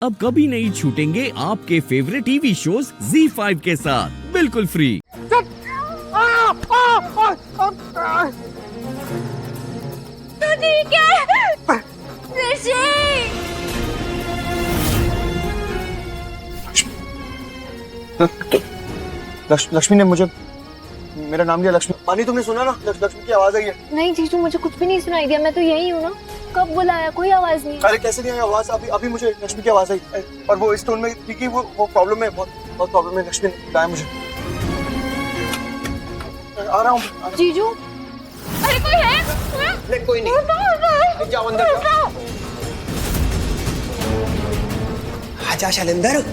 अब कभी नहीं छूटेंगे आपके फेवरेट टीवी शोज ZEE5 के साथ बिल्कुल फ्री। तो ठीक है ऋषि। लक्ष्मी ने मुझे मेरा नाम लिया। लक्ष्मी पानी तुमने सुना ना? लक्ष्मी की आवाज आई है। नहीं जीजू, मुझे कुछ भी नहीं सुनाई दिया। मैं तो यही हूँ ना। कब बुलाया? कोई आवाज नहीं। अरे कैसे नहीं आई आवाज? अभी मुझे लक्ष्मी की आवाज आई और वो इस टोन में थी कि वो प्रॉब्लम है, बहुत प्रॉब्लम है। लक्ष्मी ने बताया मुझे। आ रहा हूँ जीजू। अरे कोई है? नहीं कोई नहीं। जाओ अंदर जाओ। आजा शैलेंद्र।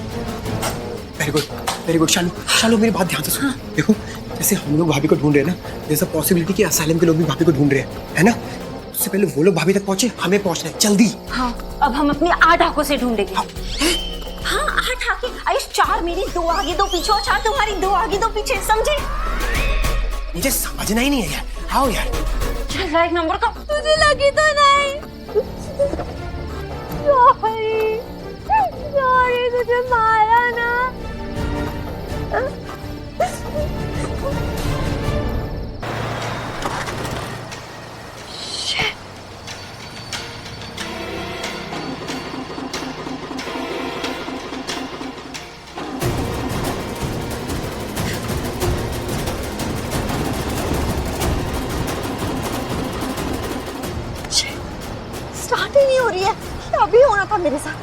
वेरी गुड शालू मेरी बात ध्यान से सुन। देखो जैसे हम लोग भाभी को ढूंढ रहे हैं ना, जैसा पॉसिबिलिटी कि असाइलम के लोग भी भाभी को ढूंढ रहे हैं, है ना? उससे पहले वो लोग भाभी तक पहुंचे, हमें पहुंचना है जल्दी। हाँ, अब हम अपनी 8 आंखों से ढूंढेंगे। हाँ 8 आंखें। आयुष 4 मेरी, 2 आगे 2 पीछे और 4 तुम्हारी, 2 आगे 2 पीछे, समझे? मुझे समझना ही नहीं है यार। आओ यार। चल रहा एक नंबर का। तुझे लगी तो नहीं? सॉरी तुझे मारा ना। स्टार्ट ही नहीं हो रही है। अभी होना था मेरे साथ।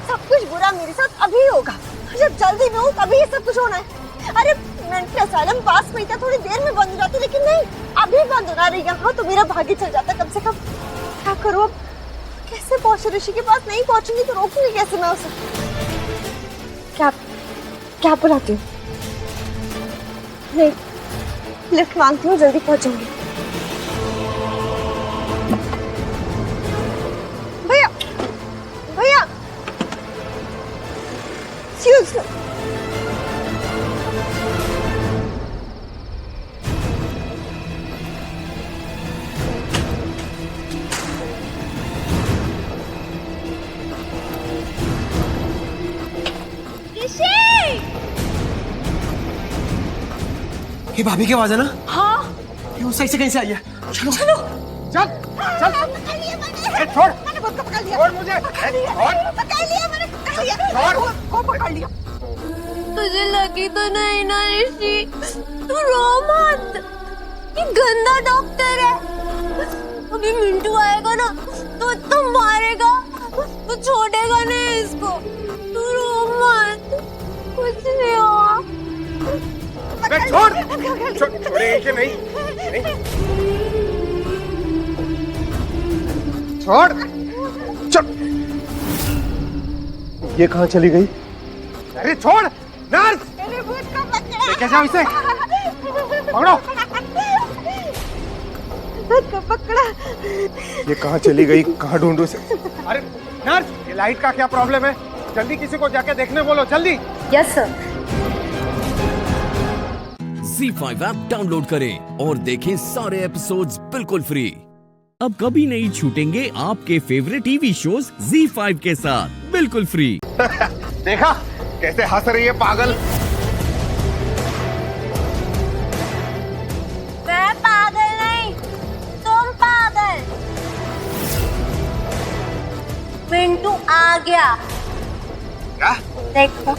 सब कुछ बुरा मेरे साथ अभी होगा। जब जल्दी में हूँ तभी ये सब कुछ होना है। अरे मेंटल असाइलम पास में था, थोड़ी देर में बंद हो जाती, लेकिन नहीं, अभी बंद होना रही। यहाँ तो मेरा भाग्य चल जाता कम से कम। क्या करूँ अब? कैसे पहुंचे? ऋषि के पास नहीं पहुंचूंगी तो रोकूंगी कैसे मैं उसे? क्या बुलाती हूँ? नहीं, लिफ्ट मांगती हूँ, जल्दी पहुंचूंगी। भैया excuse me। ये भाभी की आवाज है ना? हाँ, ये उस साइड से कहीं से आई है। चलो चलो। चल पकड़ लिया मैंने। छोड़। मैंने खुद को पकड़ लिया। छोड़ मुझे। पकड़ लिया मैंने, पकड़ लिया। छोड़। को पकड़ लिया। तुझे लगी तो नहीं ना ऋषि? तू रो मत। ये गंदा डॉक्टर है। अभी मिंटू आएगा ना तो इतना मारेगा, तो छोड़ेगा नहीं इसको। तू रो मत, कुछ नहीं हुआ। छोड़ेगी कि नहीं? छोड़। चल। ये कहाँ चली गई? अरे छोड़। नर्स लेके जाओ इसे। पकड़ो। पकड़ा। ये कहाँ चली गई? कहाँ ढूंढूं इसे? अरे नर्स, ये लाइट का क्या प्रॉब्लम है? जल्दी किसी को जाके देखने बोलो, जल्दी। Yes sir. ZEE5 app download करें और देखें सारे एपिसोड्स बिल्कुल फ्री। अब कभी नहीं छूटेंगे आपके फेवरेट टीवी शोज ZEE5 के साथ बिल्कुल फ्री। देखा कैसे हंस रही है पागल। मैं पागल नहीं, तुम पागल। मिंटू आ गया। क्या? देखो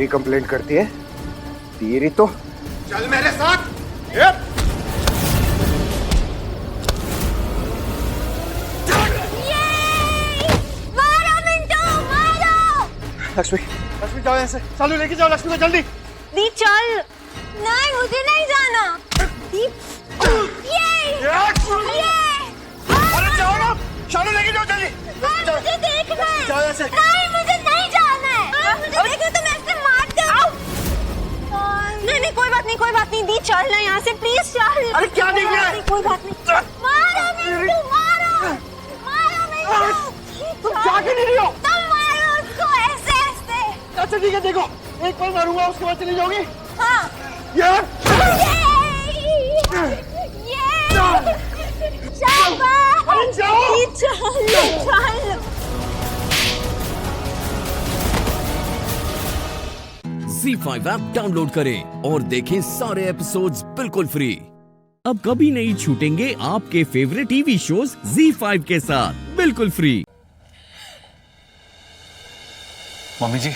मेरी कंप्लेंट करती है तेरी तो चल मेरे साथ। यप। मारो मिंटू मारो। लक्ष्मी लक्ष्मी जाओ ऐसे, चालू लेके जाओ लक्ष्मी को जल्दी। दी चल। नहीं मुझे नहीं जाना। दी अरे जाओ ना, चालू लेके जाओ जल्दी। मुझे देखना है। जाओ ऐसे। नहीं मुझे नहीं जाना है। मुझे देखना तो मैं ऐसे मार दूं। नहीं नहीं कोई बात नहीं दी चल ना यहाँ से प्लीज चल। अरे क्या देख रहा है? कोई बात नहीं। मारो मिंटू मारो मिंटू। तुम जाके नहीं रही हो। तुम मारो उसको ऐसे ऐसे। अच्छा ठीक है, देखो एक बार मारूंगा उसके बाद चली जाओगी। हाँ। यार शाबाश। जाओ। चल। ZEE5 ऐप डाउनलोड करें और देखें सारे एपिसोड्स बिल्कुल फ्री। अब कभी नहीं छूटेंगे आपके फेवरेट टीवी शोज ZEE5 के साथ बिल्कुल फ्री। मम्मी जी,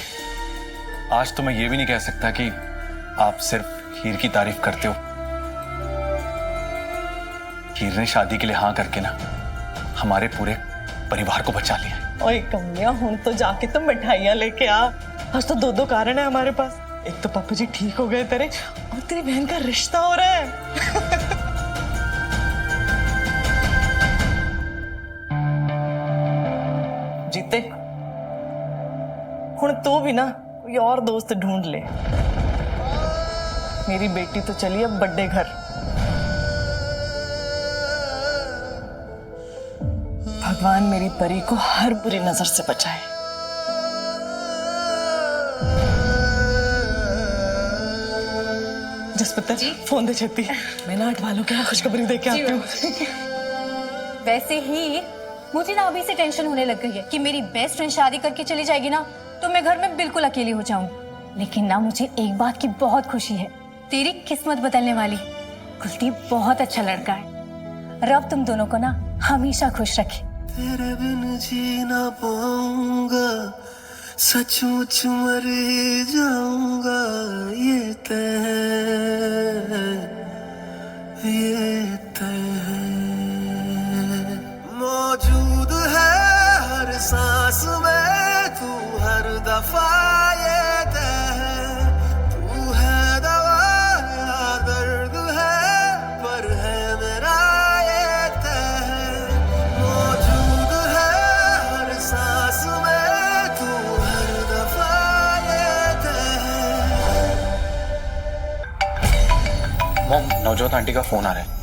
आज तो मैं ये भी नहीं कह सकता कि आप सिर्फ हीर की तारीफ करते हो। हीर ने शादी के लिए हाँ करके ना हमारे पूरे परिवार को बचा लिया। ओए कमिया, हुन तो जाके तुम मिठाइयां लेके आ। आज तो दो कारण है हमारे पास। एक तो पापा जी ठीक हो गए तेरे, और तेरी बहन का रिश्ता हो रहा है। जीते, हुन तू भी ना कोई और दोस्त ढूंढ ले। मेरी बेटी तो चली अब बड़े घर। भगवान मेरी परी को हर बुरी नजर से बचाए। जसपत फोन दे छेती, मैं ना अटवालों के यहाँ खुशखबरी दे के आती हूँ। वैसे ही मुझे ना अभी से टेंशन होने लग गई है कि मेरी बेस्ट फ्रेंड शादी करके चली जाएगी ना तो मैं घर में बिल्कुल अकेली हो जाऊंगी। लेकिन ना मुझे एक बात की बहुत खुशी है, तेरी किस्मत बदलने वाली। कुलदीप बहुत अच्छा लड़का है। रब तुम दोनों को ना हमेशा खुश रखे। तेरे बिन जी ना पाऊंगा, सचमुच मर जाऊंगा, ये तय मौजूद है हर सांस में, तू हर दफा ये तय, तू है दवा या दर्द है, पर है मेरा ये तय, मौजूद है हर सांस में, तू हर दफा ये तय। मॉम, नवजोत आंटी का फोन आ रहा है।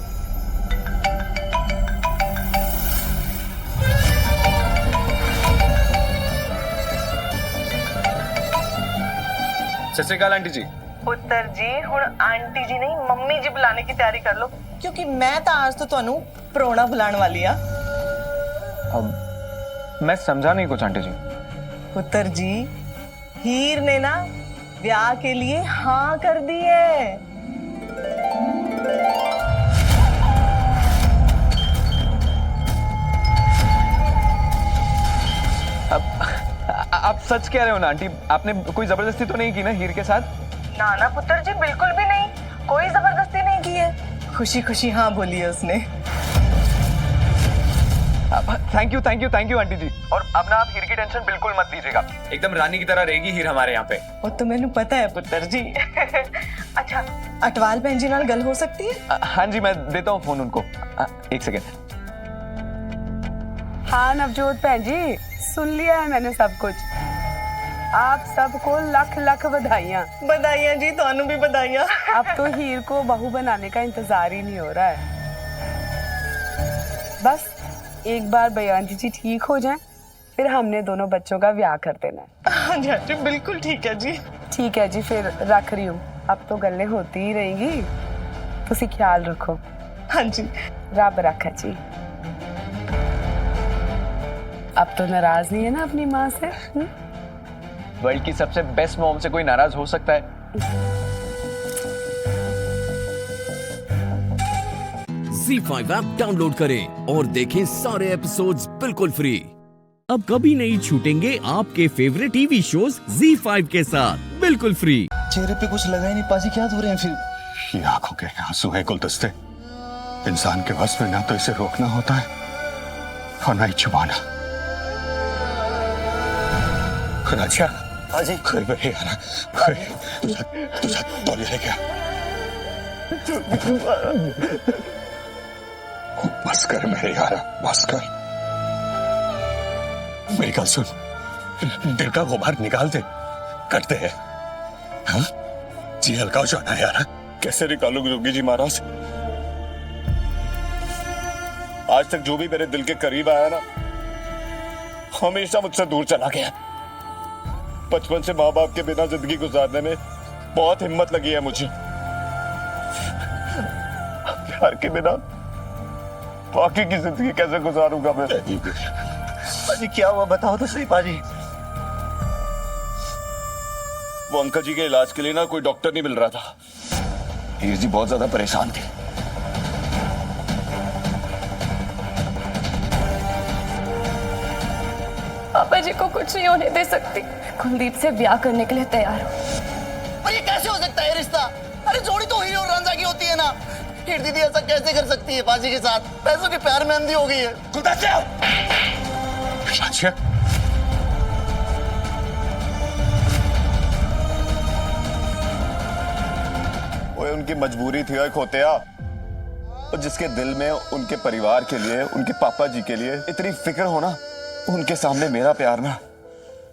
सत श्री अकाल आंटी जी। पुत्र जी, हुण आंटी जी नहीं मम्मी जी बुलाने की तैयारी कर लो, क्योंकि मैं तो आज तो ਤੁਹਾਨੂੰ प्रोना बुलाने वाली आ। अब मैं समझा नहीं कुछ आंटी जी। पुत्र जी, हीर ने ना ब्याह के लिए हाँ कर दी है। आप सच कह रहे हो ना आंटी? आपने कोई जबरदस्ती तो नहीं की ना हीर के साथ? ना ना पुत्र जी, बिल्कुल भी नहीं, कोई जबरदस्ती नहीं की है। खुशी खुशी हाँ बोली है उसने। थैंक यू आंटी जी। और अब ना आप हीर की टेंशन बिल्कुल मत लीजिएगा, एकदम रानी की तरह रहेगी हीर हमारे यहाँ पे। वो तो मैंने पता है पुत्र जी। अच्छा, अटवाल बहन जी नाल गल हो सकती है? हाँ जी, मैं देता हूँ फोन उनको। एक सेकेंड। हाँ नवजोत भैन जी, सुन लिया है मैंने सब कुछ। आप सबको लख लख बधाइयाँ। बधाइयाँ जी, ਤੁਹਾਨੂੰ भी बधाइयाँ। अब तो हीर को बहू बनाने का इंतजार ही नहीं हो रहा है। बस एक बार बयानी जी ठीक हो जाएं, फिर हमने दोनों बच्चों का ब्याह कर देना है। हाँ जी, बिल्कुल ठीक है जी। ठीक है जी, फिर रख रही हूँ। अब तो गल्लें होती ही रहेंगी, तुसी ख्याल रखो। हाँ जी, रब रखा जी। अब तो नाराज नहीं है ना अपनी माँ से? वर्ल्ड की सबसे बेस्ट मॉम से कोई नाराज हो सकता है? ZEE5 ऐप डाउनलोड करें और देखें सारे एपिसोड्स बिल्कुल फ्री। अब कभी नहीं छूटेंगे आपके फेवरेट टीवी शोज ZEE5 के साथ बिल्कुल बिल्कुल फ्री। चेहरे पे कुछ लगा ही नहीं, पाजी क्या धो रहे हैं फिर? ये आंखों के आंसू है गुलदस्ते। इंसान के बस में ना तो इसे रोकना होता है और ना ही छुपाना। राजा पाजी तुझा तौलिया लेके आ। बस कर मेरे यारा, बस कर। मेरी गल सुन, दिल का गुबार निकाल दे, कटते हैं। हाँ जी हल्का हो जाना यार। कैसे निकालूंगी जोगी जी महाराज? आज तक जो भी मेरे दिल के करीब आया ना, हमेशा मुझसे दूर चला गया। बचपन से माँ बाप के बिना जिंदगी गुजारने में बहुत हिम्मत लगी है मुझे। प्यार के बिना बाकी की जिंदगी कैसे गुजारूंगा मैं? पाजी क्या हुआ बताओ तो सही पाजी। वो अंकल जी के इलाज के लिए ना कोई डॉक्टर नहीं मिल रहा था। हीर जी बहुत ज्यादा परेशान थे। पापा जी को कुछ नहीं होने दे सकती। कुलदीप से ब्याह करने के लिए तैयार हूँ। पर ये कैसे हो सकता है रिश्ता? अरे जोड़ी तो हीरो और रांझा की होती है ना। हीर दीदी ऐसा कैसे कर सकती है पाजी के साथ? पैसों के प्यार में अंधी हो गई है। वो उनकी मजबूरी थी खोतिया। और जिसके दिल में उनके परिवार के लिए, उनके पापा जी के लिए इतनी फिक्र होना, उनके सामने मेरा प्यार ना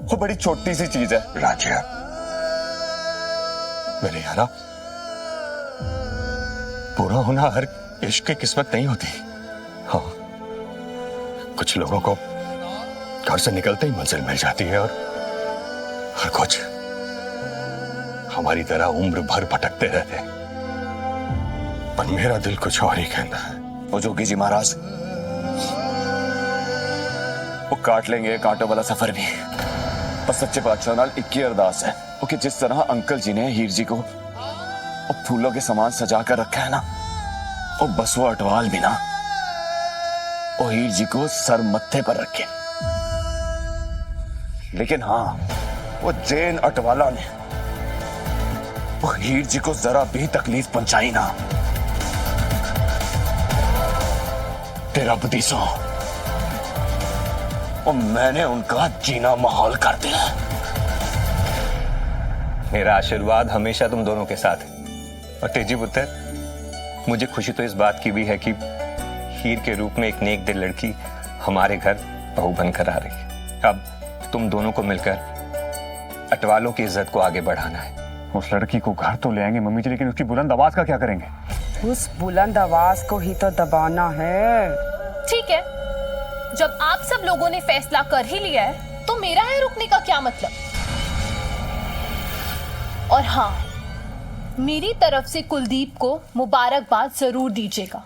वो बड़ी छोटी सी चीज है। राजिया मेरे यारा, पूरा होना हर इश्क की किस्मत नहीं होती। हाँ कुछ लोगों को घर से निकलते ही मंजिल मिल जाती है और कुछ हमारी तरह उम्र भर भटकते रहते हैं। पर मेरा दिल कुछ और ही कहता है। वो जोगी जी महाराज वो काट लेंगे कांटों वाला सफर भी। बस सच्चे बादशाह नाल एक ही अरदास है वो कि जिस तरह अंकल जी ने हीर जी को वो फूलों के समान सजा कर रखा है ना, वो बस वो अटवाल भी ना वो हीर जी को सर मत्थे पर रखे। लेकिन हाँ वो जैन अटवाला ने वो हीर जी को जरा भी तकलीफ पहुंचाई ना, तेरा बदीसो और मैंने उनका जीना माहौल कर दिया। मेरा आशीर्वाद हमेशा तुम दोनों के साथ है। और तेजी पुत्र, मुझे खुशी तो इस बात की भी है कि हीर के रूप में एक नेक दिल लड़की हमारे घर बहू बनकर आ रही है। अब तुम दोनों को मिलकर अटवालों की इज्जत को आगे बढ़ाना है। उस लड़की को घर तो ले आएंगे मम्मी जी, लेकिन उसकी बुलंद आवाज का क्या करेंगे? उस बुलंद आवाज को ही तो दबाना है। ठीक है, जब आप सब लोगों ने फैसला कर ही लिया है तो मेरा है रुकने का क्या मतलब। और हाँ, मेरी तरफ से कुलदीप को मुबारकबाद जरूर दीजिएगा।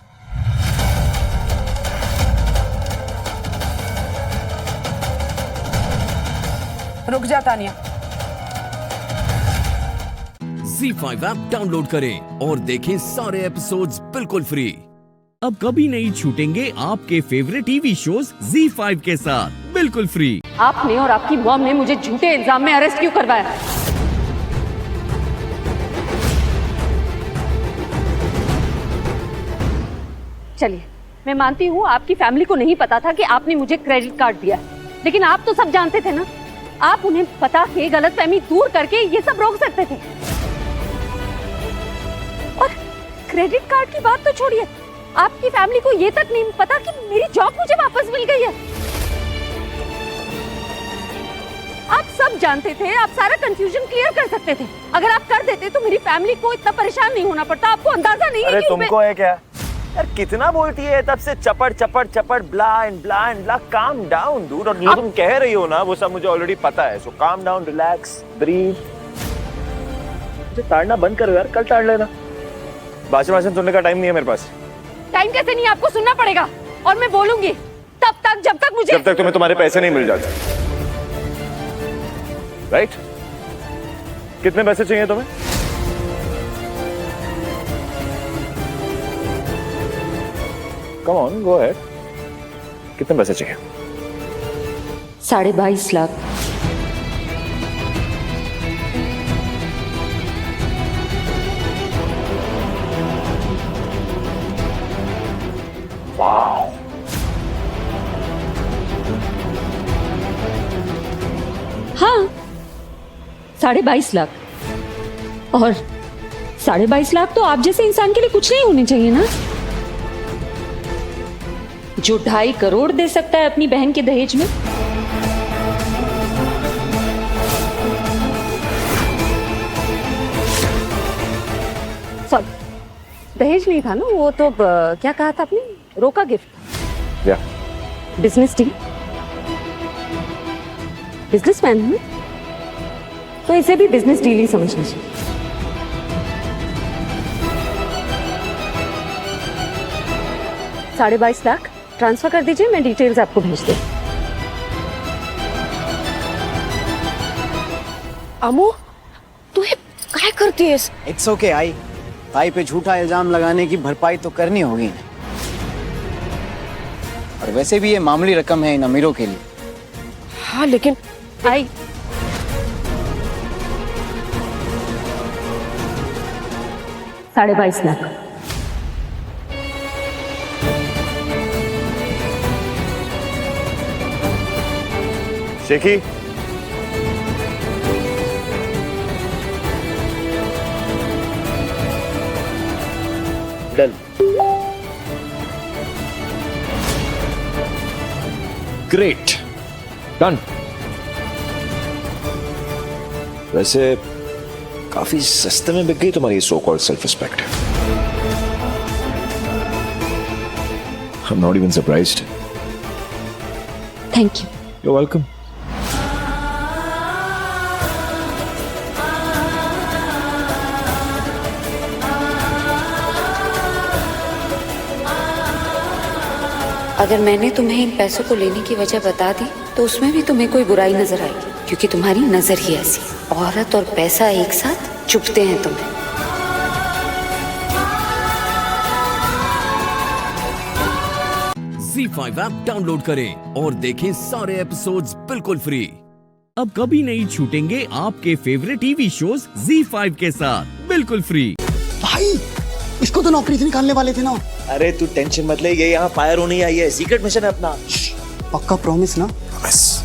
रुक जा तानिया। ZEE5 ऐप डाउनलोड करें और देखें सारे एपिसोड्स बिल्कुल फ्री। अब कभी नहीं छूटेंगे आपके फेवरेट टीवी शोज ZEE5 के साथ बिल्कुल फ्री। आपने और आपकी मॉम ने मुझे झूठे इल्जाम में अरेस्ट क्यों करवाया? चलिए, मैं मानती हूँ आपकी फैमिली को नहीं पता था कि आपने मुझे क्रेडिट कार्ड दिया, लेकिन आप तो सब जानते थे ना। आप उन्हें पता के गलतफहमी दूर करके ये सब रोक सकते थे। और क्रेडिट कार्ड की बात तो छोड़िए, आपकी फैमिली को ये तक नहीं पता कि मेरी जॉब मुझे वापस मिल गई है। आप सब जानते थे, आप सारा कंफ्यूजन क्लियर कर सकते थे। अगर आप कर देते तो मेरी फैमिली को इतना परेशान नहीं होना पड़ता। आपको अंदाजा नहीं है कि तुमको है क्या यार? कितना बोलती है तब से चपड़ चपड़ चपड़ blah and blah and blah. Calm down dude. और जो तुम कह रही हो ना वो सब मुझे ऑलरेडी पता है। सो काम डाउन, रिलैक्स, ब्रीथ। मुझे ताड़ना बंद करो यार, कल ताड़ लेना। भाषण सुनने का टाइम नहीं है मेरे पास। टाइम कैसे नहीं, आपको सुनना पड़ेगा और मैं बोलूंगी तब तक जब तक तुम्हें तुम्हारे पैसे नहीं मिल जाते। राइट? कितने पैसे चाहिए तुम्हें? Come on, go ahead. कितने पैसे चाहिए? 22.5 लाख। 22.5 लाख। और 22.5 लाख तो आप जैसे इंसान के लिए कुछ नहीं होने चाहिए ना, जो 2.5 करोड़ दे सकता है अपनी बहन के दहेज में। सॉरी, दहेज नहीं था ना वो तो, क्या कहा था आपने, रोका गिफ्ट। या बिजनेस डील। बिजनेसमैन है ना, तो इसे भी बिजनेस डील ही समझना चाहिए। $22.5 लाख ट्रांसफर कर दीजिए, मैं डिटेल्स आपको भेज दूँ। अमू तू ये क्या करती है? इट्स ओके आई, भाई पे झूठा इल्जाम लगाने की भरपाई तो करनी होगी, और वैसे भी ये मामूली रकम है इन अमीरों के लिए। हाँ लेकिन आई, $22.5 लाख। शेखी, डन। Great, done. वैसे काफी सस्ते में बिक गई तुम्हारी so called self respect. I am not even surprised. Thank you. You're welcome. अगर मैंने तुम्हें इन पैसों को लेने की वजह बता दी तो उसमें भी तुम्हें कोई बुराई नजर आएगी, क्योंकि तुम्हारी नजर ही ऐसी। औरत और पैसा एक साथ चुभते हैं तुम्हें। ZEE5 ऐप डाउनलोड करें और देखें सारे एपिसोड्स बिल्कुल फ्री। अब कभी नहीं छूटेंगे आपके फेवरेट टीवी शोज ZEE5 के साथ बिल्कुल फ्री। भाई इसको तो नौकरी से निकालने वाले थे ना। अरे तू टेंशन मत ले, ये यहाँ फायर होने आई है, सीक्रेट मिशन है अपना। पक्का प्रॉमिस ना? बस।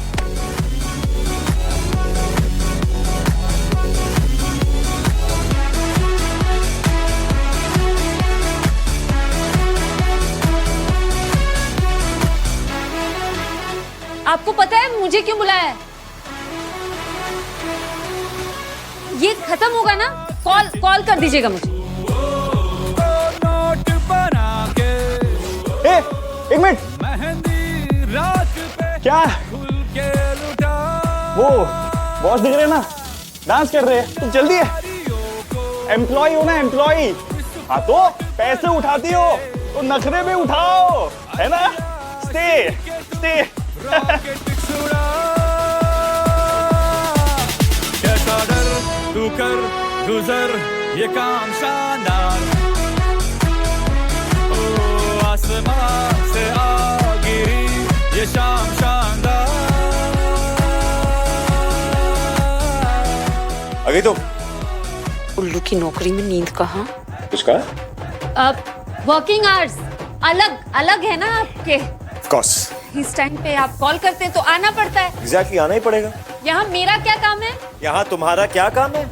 आपको पता है मुझे क्यों बुलाया है? ये खत्म होगा ना, कॉल कर दीजिएगा मुझे। एक मिनट, क्या वो बॉस दिख रहे हैं ना, डांस कर रहे हैं, तुम जल्दी है। एम्प्लॉय हो ना, एम्प्लॉय। हाँ तो पैसे उठाती हो तो नखरे में उठाओ, है ना? स्टे कैसा डर तू कर गुजर ये काम शानदार, ओ आसमां से आ गिरी ये शाम शानदार। अभी तो उल्लू की नौकरी में नींद कहाँ? कुछ कहा? अब वर्किंग आवर्स अलग है ना आपके। Of course. इस टाइम पे आप कॉल करते हैं तो आना पड़ता है। एग्जैक्टली, आना ही पड़ेगा। यहाँ मेरा क्या काम है? यहाँ तुम्हारा क्या काम है?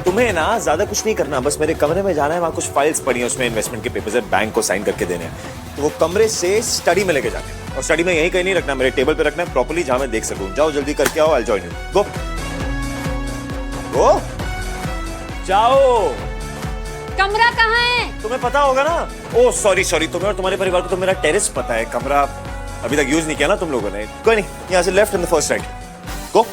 तुम्हें ना ज्यादा कुछ नहीं करना, बस मेरे कमरे में जाना है, वहाँ कुछ फाइल्स पड़ी हैं, उसमें इन्वेस्टमेंट के पेपर्स है, बैंक को साइन करके देने हैं। तो वो कमरे से स्टडी में लेके जाना है, और स्टडी में यहीं कहीं नहीं रखना, मेरे टेबल पे रखना है प्रॉपर्ली, जहाँ मैं देख सकूँ। जाओ जल्दी करके आओ, आई जॉइन यू। गो जाओ। कमरा कहाँ है? तुम्हें पता होगा ना। ओह सॉरी, तुम्हें और तुम्हारे परिवार को तो मेरा टेरेस पता है, कमरा अभी तक यूज नहीं किया ना तुम लोगों ने। कोई नहीं, यहाँ से left in the first right. Go.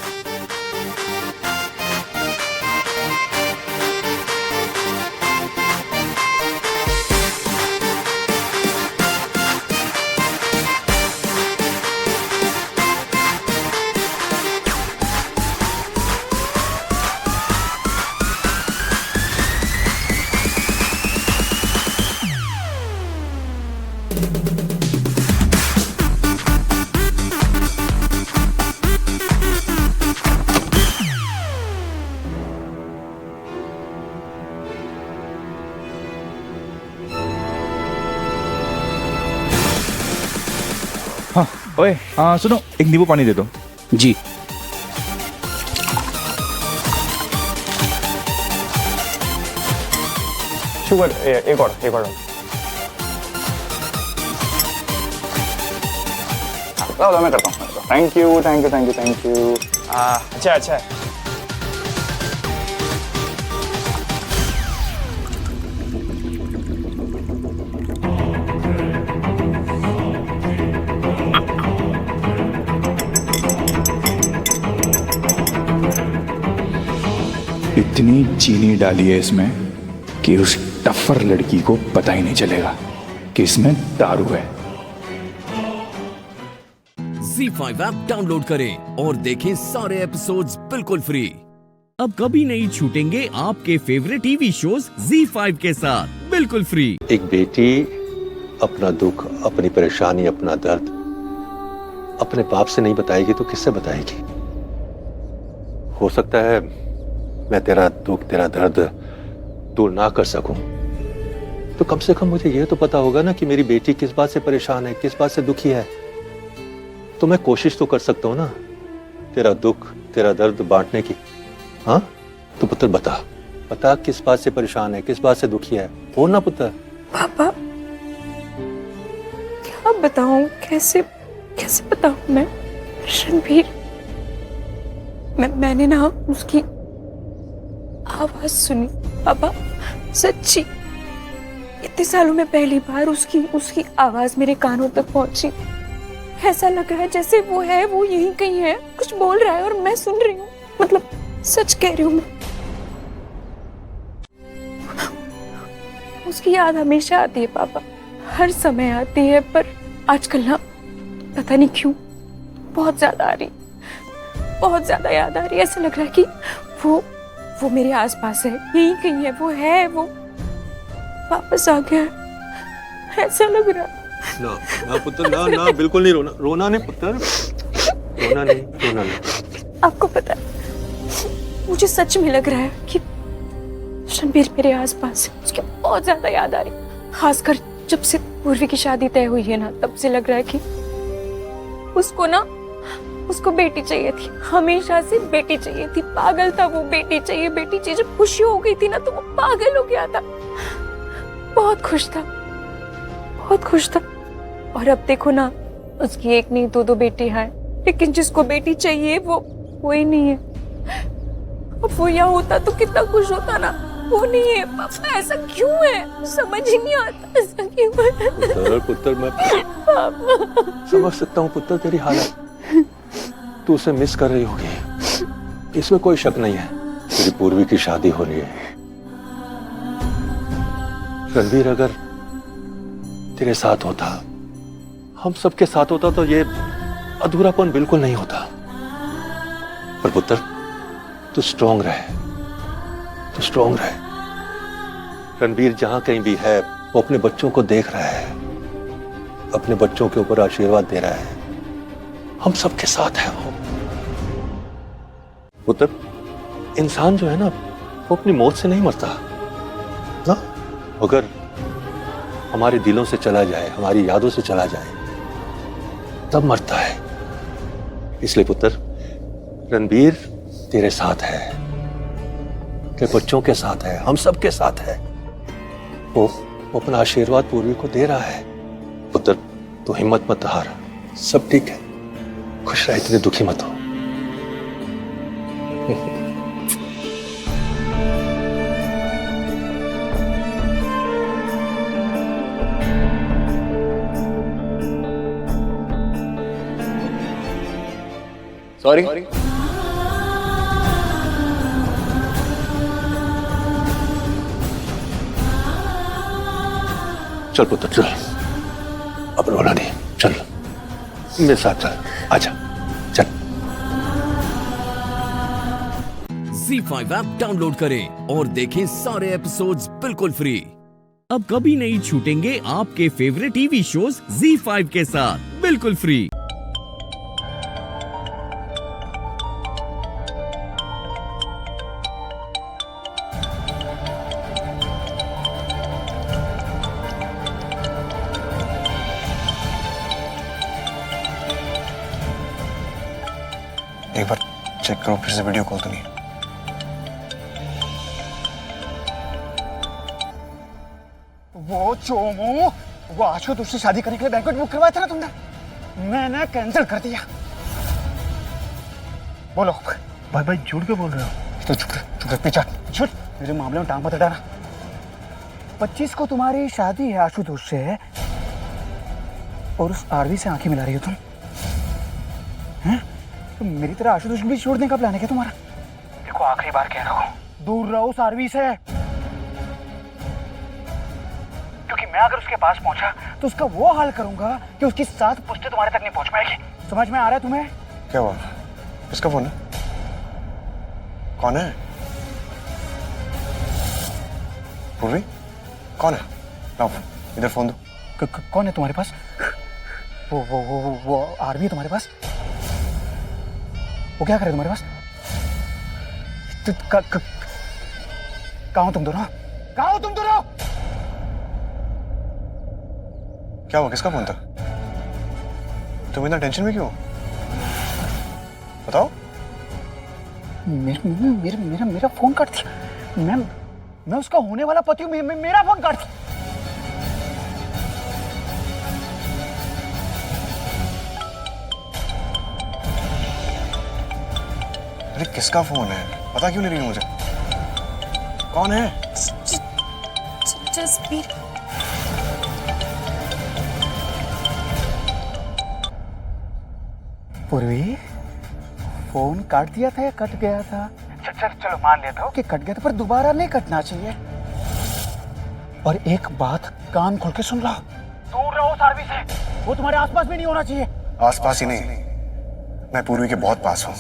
हाँ, ओए, हाँ सुनो, एक नींबू पानी दे दो। जी। शुगर एक और लो मैं करता हूँ। Thank you. अच्छा है। इतनी चीनी डाली है इसमें कि उस टफर लड़की को पता ही नहीं चलेगा कि इसमें दारू है। Z5 ऐप डाउनलोड करें और देखें सारे एपिसोड्स बिल्कुल फ्री। अब कभी नहीं छूटेंगे आपके फेवरेट टीवी शोज Z5 के साथ बिल्कुल फ्री। एक बेटी अपना दुख, अपनी परेशानी, अपना दर्द अपने बाप से नहीं बताएगी तो किससे बताएगी? हो सकता है मैं तेरा दुख, तेरा दर्द दूर ना कर सकूं, तो कम से कम मुझे यह तो पता होगा ना कि मेरी बेटी किस बात से परेशान है, किस बात से दुखी है। तो मैं कोशिश तो कर सकता हूं ना तेरा दुख, तेरा दर्द बांटने की। हाँ तो पुत्र बता किस बात से परेशान है, किस बात से दुखी है, बोल ना पुत्र। पापा क्या बताऊं, कैसे बताऊं मैं? रणबीर, मैंने ना उसकी आवाज सुनी पापा, सच्ची। इतने सालों में पहली बार उसकी आवाज मेरे कानों तक पहुंची। ऐसा लग रहा है जैसे वो यहीं कहीं है, कुछ बोल रहा है और मैं सुन रही हूँ। मतलब सच कह रही हूँ मैं। उसकी याद हमेशा आती है पापा, हर समय आती है, पर आजकल ना पता नहीं क्यों बहुत ज्यादा आ रही, बहुत ज्यादा याद आ रही है। ऐसा लग रहा है कि वो मेरे आसपास है, यहीं कहीं है, वो वापस आ गया है, ऐसा लग रहा है। ना पुत्र, ना बिल्कुल नहीं रोना नहीं पुत्र, रोना नहीं। आपको पता है, मुझे सच में लग रहा है कि रणबीर मेरे आसपास है, उसकी बहुत ज्यादा याद आ रही। खासकर जब से पूर्वी की शादी तय हुई है ना, तब से लग रहा है कि उसको बेटी चाहिए थी, हमेशा से बेटी चाहिए थी। पागल था वो, बेटी चाहिए। जब खुशी हो गई थी ना तो वो पागल हो गया था। बहुत खुश था। और अब देखो ना, उसकी एक नहीं दो बेटी हैं, लेकिन जिसको बेटी चाहिए वो कोई नहीं है। अब वो यहाँ होता तो कितना खुश होता ना, वो नहीं है। पापा ऐसा क्यों है, समझ ही नहीं आता ऐसा क्यों है। पुत्र मैं समझ सकता हूँ पुत्र तेरी हालत, तू उसे मिस कर रही होगी, इसमें कोई शक नहीं है। तेरी पूर्वी की शादी हो रही है। रणबीर अगर तेरे साथ होता, हम सबके साथ होता, तो ये अधूरापन बिल्कुल नहीं होता। पर पुत्र तू स्ट्रांग रहे। रणबीर जहां कहीं भी है, वो अपने बच्चों को देख रहा है, अपने बच्चों के ऊपर आशीर्वाद दे रहा है। हम सबके साथ है वो। पुत्र इंसान जो है ना, वो अपनी मौत से नहीं मरता ना। अगर हमारे दिलों से चला जाए, हमारी यादों से चला जाए, तब मरता है। इसलिए पुत्र रणबीर तेरे साथ है, तेरे बच्चों के साथ है, हम सबके साथ है। वो अपना आशीर्वाद पूर्वी को दे रहा है। पुत्र तू हिम्मत मत हार, सब ठीक है, खुश रह, इतने दुखी मत हो। सॉरी। चल पुत्र चल, अब रोना नहीं, चल मेरे साथ चल, आजा चल। Z5 ऐप डाउनलोड करें और देखें सारे एपिसोड्स बिल्कुल फ्री। अब कभी नहीं छूटेंगे आपके फेवरेट टीवी शोज Z5 के साथ बिल्कुल फ्री। एक बार चेक करो फिर से, वीडियो कॉल तो नहीं। वो चोमू, वो आशुतोष से शादी करने के लिए बैंक्वेट बुक करवाया था ना तुमने, मैंने कैंसिल कर दिया। बोलो भाई भाई झूठ क्यों बोल रहे हो? तो चुप पीछा झूठ, मेरे मामले में टांग मत अड़ाना। 25 को तुम्हारी शादी है आशुतोष से और उस आरवी से आंखें मिला रही हो तुम हैं? तो मेरी तरह आशुतोष भी छोड़ने का प्लान है क्या तुम्हारा? देखो आखिरी बार कह रहा हूँ, दूर रहो उस आरवी से, क्योंकि मैं अगर उसके पास पहुंचा तो उसका वो हाल करूंगा कि उसकी 7 पुश्तें तुम्हारे तक नहीं पहुंच पाएगी। समझ में आ रहा है तुम्हें? क्या हुआ? किसका फोन है? कौन है? पूर्वी कौन है? लाओ इधर फोन दो। कौन है तुम्हारे पास? वो आरवी है तुम्हारे पास? वो क्या करे तुम्हारे पास? कहाँ हो तुम दोनों? कहाँ हो तुम दोनों? क्या हुआ? किसका फोन था? तुम इतना टेंशन में क्यों? बताओ। मेरा फोन काट दिया। मैं उसका होने वाला पति हूँ, मेरा फोन काट दिया। अरे किसका फोन है? पता क्यों नहीं रही मुझे? कौन है? जसबीर। पूर्वी, फोन काट दिया था या कट गया था? चलो मान लेता हूँ कि कट गया था, पर दोबारा नहीं कटना चाहिए। और एक बात कान खोल के सुन लो, दूर रहो उस आरवी से, वो तुम्हारे आसपास भी नहीं होना चाहिए। आसपास ही नहीं, मैं पूर्वी के बहुत पास हूँ।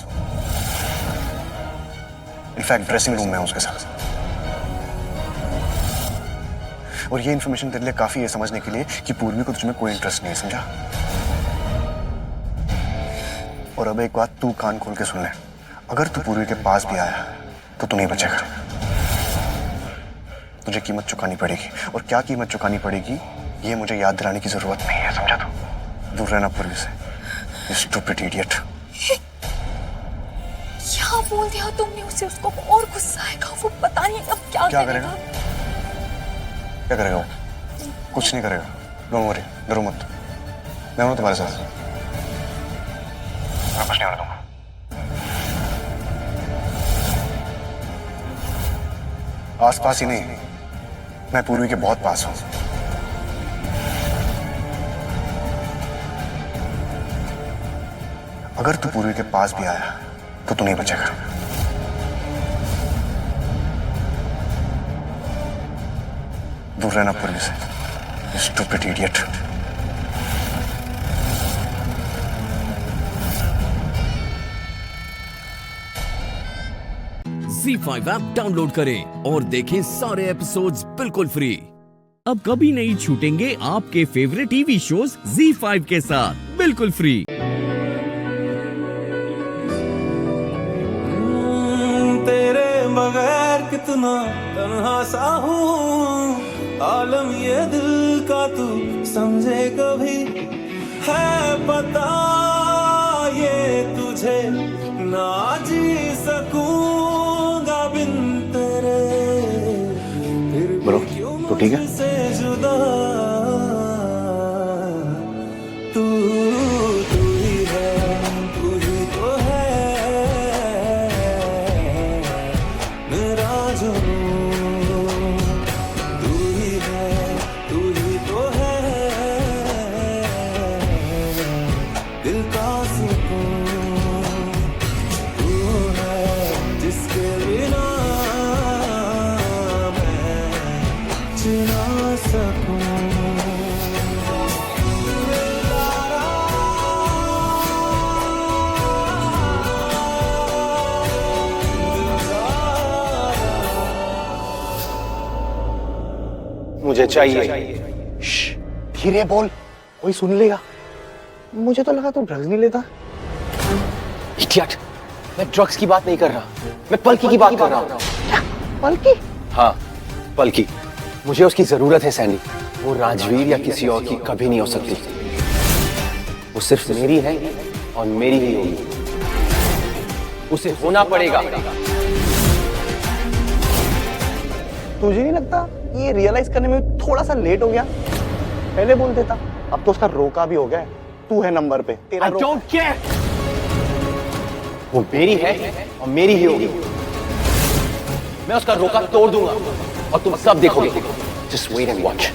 इनफैक्ट ड्रेसिंग रूम में हूँ उसके साथ। और ये इन्फॉर्मेशन तेरे लिए काफी है समझने के लिए कि पूर्वी को तुझमें कोई इंटरेस्ट नहीं है, समझा? और अब एक बात तू कान खोल के सुन ले, अगर तू पूर्वी के पास भी आया तो तू नहीं बचेगा। तुझे कीमत चुकानी पड़ेगी, और क्या कीमत चुकानी पड़ेगी ये मुझे याद दिलाने की जरूरत नहीं है, समझा तू? दूर रहना पूर्वी से, you stupid idiot। क्या बोल दिया तुमने उसे? उसको और गुस्सा आएगा, वो पता नहीं अब क्या करेगा। क्या करेगा वो? कुछ नहीं करेगा। डोंट वरी, डरो मत, मैं हूं तुम्हारे साथ, मैं कुछ नहीं होने दूंगा। आसपास ही नहीं, मैं पूर्वी के बहुत पास हूं। अगर तू पूर्वी के पास भी आया तो तू नहीं बचेगा। दूर रहना पूर्वी से, you stupid idiot। ZEE5 app download करें और देखें सारे एपिसोड्स बिल्कुल फ्री। अब कभी नहीं छूटेंगे आपके फेवरेट टीवी शोज ZEE5 के साथ बिल्कुल फ्री। तेरे बगैर कितना तन्हा सा हूँ, आलम ये दिल का तू समझे कभी, है पता ये तुझे ना जी सकूंगा बिन तेरे, फिर ब्रो तो ठीक है? से जुदा तू ही है, तू ही तो है मेरा जुनून, तू ही है, तू ही तो है दिल का सुकून, तू है जिसके बिना मैं जी ना सकूं। मुझे चाहिए। धीरे बोल, कोई सुन लेगा। मुझे तो लगा तू ड्रग्स नहीं लेता। इडियट, मैं ड्रग्स की बात नहीं कर रहा, मैं पलकी की बात कर रहा हूँ। पलकी? हाँ, पलकी। मुझे उसकी जरूरत है सैंडी। वो राजवीर या किसी और की कभी नहीं हो सकती। वो सिर्फ मेरी है और मेरी ही होगी। उसे होना पड़ेगा। तुझे नहीं लगता ये रियलाइज करने में थोड़ा सा लेट हो गया। पहले बोल देता। अब तो उसका रोका भी हो गया है। तू है नंबर पे। तेरा I don't care. वो मेरी है और मेरी ही होगी। मैं उसका रोका तोड़ दूंगा और तुम सब देखोगे। Just wait and watch.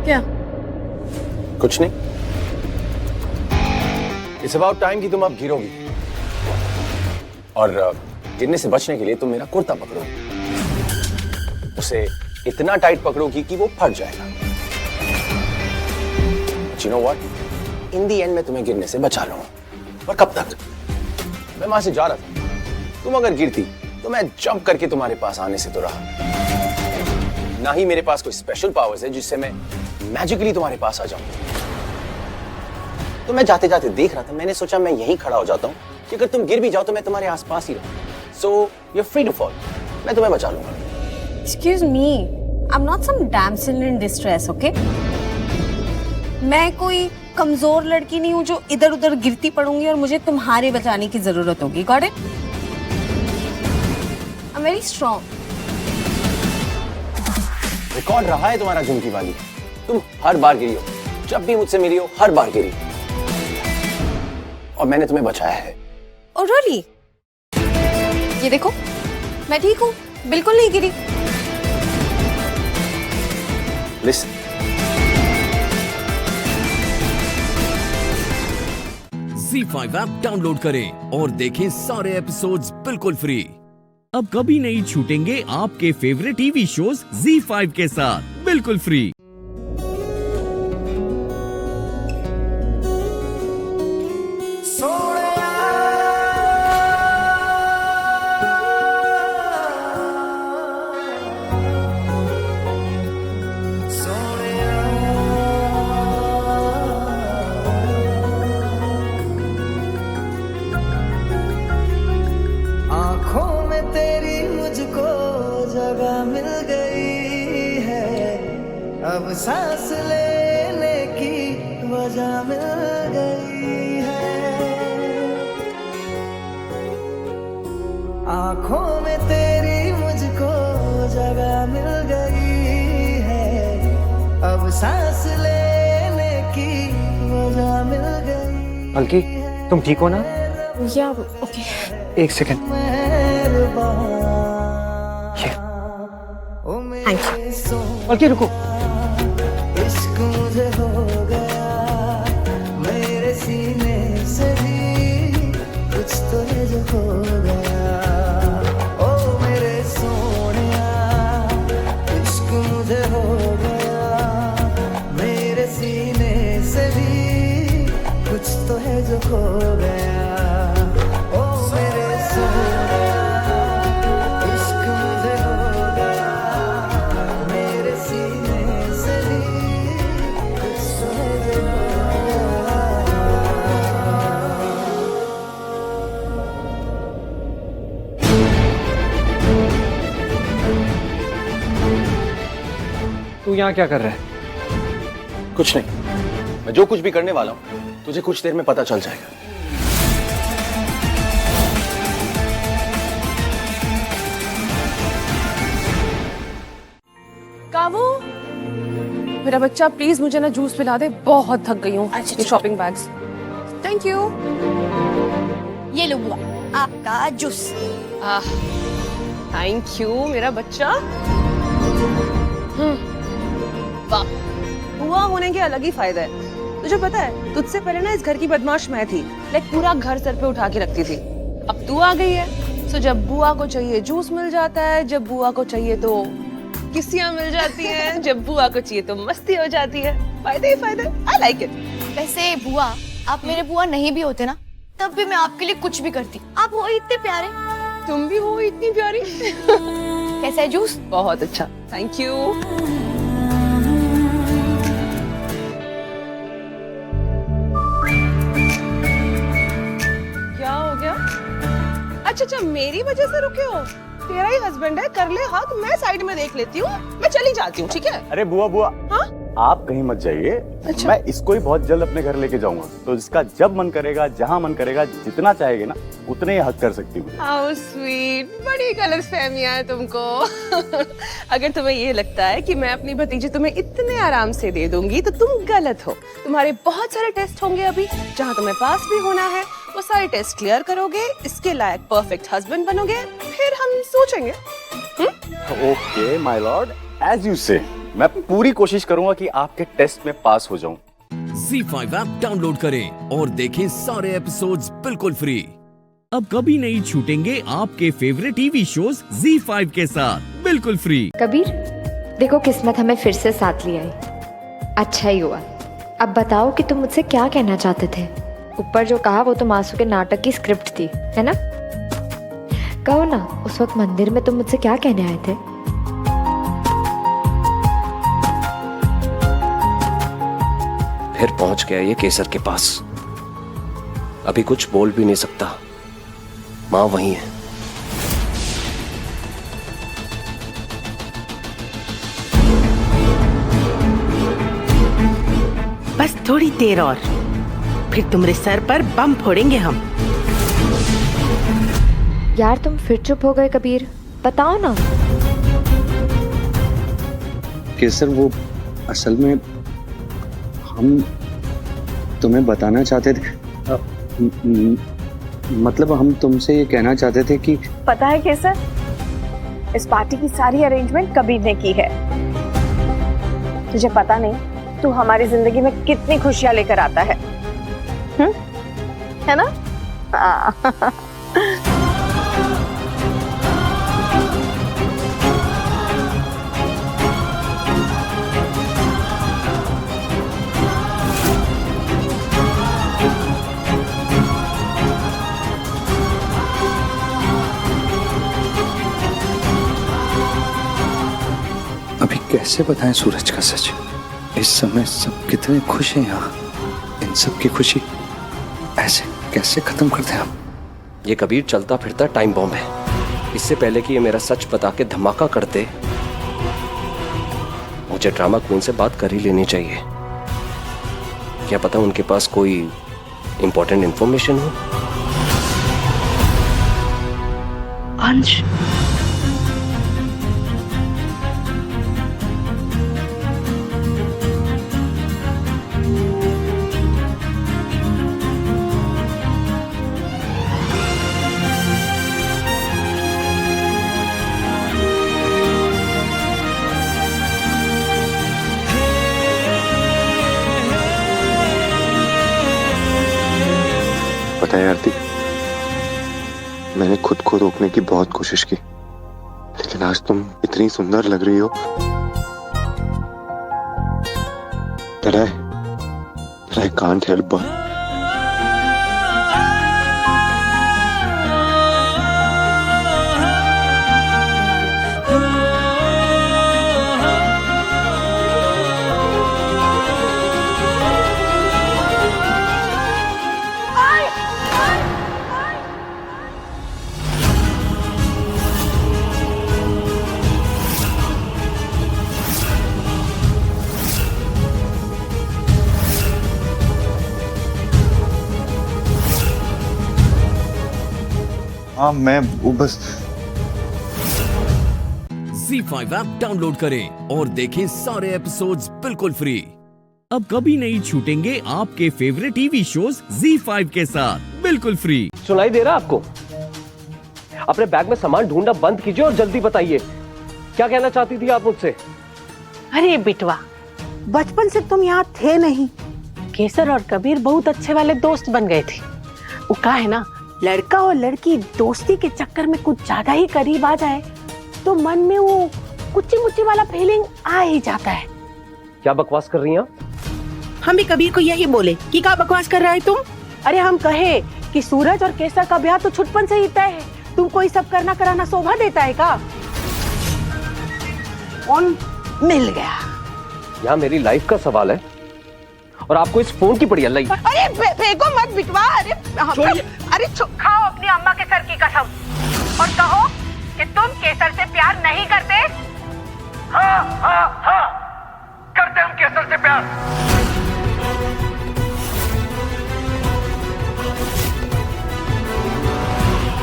क्या? कुछ नहीं। It's about time कि तुम अब गिरोगी और गिरने से बचने के लिए तुम मेरा कुर्ता पकड़ो, उसे इतना टाइट पकड़ोगी कि वो फट जाएगा। You know what? In the end मैं तुम्हें गिरने से बचा लूंगा। पर कब तक? मैं वहां से जा रहा था। तुम अगर गिरती तो मैं जंप करके तुम्हारे पास आने से तो रहा। ना ही मेरे पास कोई स्पेशल पावर्स है जिससे मैं मैजिकली तुम्हारे पास आ जाऊं। तो मैं जाते जाते देख रहा था, मैंने सोचा मैं यहीं खड़ा हो जाता हूं कि अगर तुम गिर भी जाओ तो मैं तुम्हारे आसपास ही रहूं। So you're free to fall. मैं तुम्हें बचा लूंगा। Excuse me, I'm not some damsel in distress, okay? मैं कोई कमजोर लड़की नहीं हूँ जो इधर उधर गिरती पड़ूंगी और मुझे तुम्हारे बचाने की जरूरत होगी। Got it? I'm very strong. Record रहा है तुम्हारा झुमकी वाली। तुम हर बार गिरी हो, जब भी मुझसे मिली हो हर बार गिरी, और मैंने तुम्हें बचाया है। Oh really? ये देखो, मैं ठीक हूँ, बिल्कुल नहीं गिरी। Listen. ZEE5 ऐप डाउनलोड करें और देखें सारे एपिसोड्स बिल्कुल फ्री। अब कभी नहीं छूटेंगे आपके फेवरेट टीवी शोज ZEE5 के साथ बिल्कुल फ्री। आँखों में तेरी मुझको जगह मिल गई है, अब सांस लेने की वजह मिल गई है। आँखों में तेरी मुझको जगह मिल गई है, अब सांस लेने की वजह मिल गई। बल्कि तुम ठीक हो ना? या ओके। एक सेकंड। बल्कि रुको। इश्क मुझे हो गया, मेरे सीने से भी कुछ तो है जो हो गया। ओ मेरे सोनिया, इश्क मुझे हो गया, मेरे सीने से भी कुछ तो है जो खो गया। ओ मेरे सोनिया, इश्क मुझे हो गया, मेरे सीने से भी कुछ तो है जो खो तू यहाँ क्या कर रहा है? कुछ नहीं, मैं जो कुछ भी करने वाला हूँ तुझे कुछ देर में पता चल जाएगा। काबू, मेरा बच्चा प्लीज मुझे ना जूस पिला दे, बहुत थक गई हूँ। ये शॉपिंग बैग्स। Thank you. ये लो बुआ, आपका जूस। थैंक यू मेरा बच्चा। वाह, बुआ होने के अलग ही फायदा है। तुझे पता है, तुझसे पहले ना इस घर की बदमाश मैं थी। लाइक पूरा घर सर पे उठा के रखती थी। अब तू आ गई है, सो जब बुआ को चाहिए जूस मिल जाता है, जब बुआ को चाहिए तो किस्सियाँ मिल जाती हैं, जब बुआ को चाहिए तो मस्ती हो जाती है। फायदे ही फायदे। I like it. वैसे बुआ, आप मेरे बुआ नहीं भी होते ना, तब भी मैं आपके लिए कुछ भी करती। आप हो इतने प्यारे। तुम भी हो इतनी प्यारी। कैसा है जूस? बहुत अच्छा, थैंक यू। अच्छा, मेरी वजह से रुके हो? तेरा ही हस्बैंड है, कर ले हक, मैं साइड में देख लेती हूँ, मैं चली जाती हूँ, ठीक है? अरे बुआ हाँ? आप कहीं मत जाइए। अच्छा। मैं इसको ही बहुत जल्द अपने घर लेके जाऊंगा, तो इसका जब मन करेगा, जहाँ मन करेगा, जितना चाहेगी ना उतने ही हक कर सकती हूँ। How sweet, बड़ी गलतफहमियां है तुमको। अगर तुम्हें ये लगता है कि मैं अपनी भतीजी तुम्हें इतने आराम से दे दूंगी तो तुम गलत हो। तुम्हारे बहुत सारे टेस्ट होंगे अभी, जहाँ तुम्हें पास भी होना है। वो सारे टेस्ट क्लियर करोगे, इसके लायक परफेक्ट हस्बैंड बनोगे, फिर हम सोचेंगे। Okay my lord, as you say. मैं पूरी कोशिश करूंगा कि आपके टेस्ट में पास हो जाऊं। ZEE5 ऐप डाउनलोड करें और देखें सारे एपिसोड्स बिल्कुल फ्री। अब कभी नहीं छूटेंगे आपके फेवरेट टीवी शोज ZEE5 के साथ बिल्कुल फ्री। कबीर, देखो किस्मत हमें फिर से साथ ले आई। अच्छा ही हुआ। अब बताओ कि तुम मुझसे क्या कहना चाहते थे। ऊपर जो कहा वो तो मासू के नाटक की स्क्रिप्ट थी, है ना? कहो ना, उस वक्त मंदिर में तुम मुझसे क्या कहने आए थे? फिर पहुंच गया ये केसर के पास। अभी कुछ बोल भी नहीं सकता। मां वहीं है। बस थोड़ी देर और, फिर तुम्हारे सर पर बम फोड़ेंगे हम। यार तुम फिर चुप हो गए कबीर, बताओ ना। केसर, वो असल में हम तुम्हें बताना चाहते थे, मतलब हम तुमसे ये कहना चाहते थे कि पता है केसर, इस पार्टी की सारी अरेंजमेंट कबीर ने की है। तुझे पता नहीं तू हमारी जिंदगी में कितनी खुशियां लेकर आता है, है ना? अभी कैसे बताएं सूरज का सच? इस समय सब कितने खुश हैं यहाँ। इन सब की खुशी ऐसे कैसे खत्म कर दें हम? ये कबीर चलता फिरता टाइम बॉम्ब है। इससे पहले कि ये मेरा सच बता के धमाका करते, मुझे ड्रामा क्वीन से बात कर ही लेनी चाहिए। क्या पता उनके पास कोई इंपॉर्टेंट इंफॉर्मेशन हो। अंश, पता है आरती, मैंने खुद को रोकने की बहुत कोशिश की, लेकिन आज तुम इतनी सुंदर लग रही हो। I can't help but हाँ, मैं वो बस ZEE5 ऐप डाउनलोड करें और देखें सारे एपिसोड्स बिल्कुल फ्री। अब कभी नहीं छूटेंगे आपके फेवरेट टीवी शोज ZEE5 के साथ बिल्कुल फ्री। सुनाई दे रहा आपको? अपने बैग में सामान ढूंढना बंद कीजिए और जल्दी बताइए, क्या कहना चाहती थी आप मुझसे? अरे बिटवा, बचपन से तुम यहाँ थे नहीं। केसर और कबीर बहुत अच्छे वाले दोस्त बन गए थे। वो कहा है ना, लड़का और लड़की दोस्ती के चक्कर में कुछ ज्यादा ही करीब आ जाए तो मन में वो कुची मुची वाला फीलिंग आ ही जाता है। क्या बकवास कर रही हैं आप? हम भी कबीर को यही बोले कि क्या बकवास कर रहा है तुम? अरे हम कहे कि सूरज और केसर का ब्याह तो छुटपन से ही तय है, तुमको ये सब करना कराना शोभा देता है का? फोन मिल गया। यहाँ मेरी लाइफ का सवाल है और आपको इस फोन की पड़ी अल्लाह। अरे फेंको मत बिटवा। अरे खाओ अपनी अम्मा के सर की कसम। और कहो कि तुम केसर से प्यार नहीं करते। हाँ हाँ हाँ, करते हम केसर से प्यार।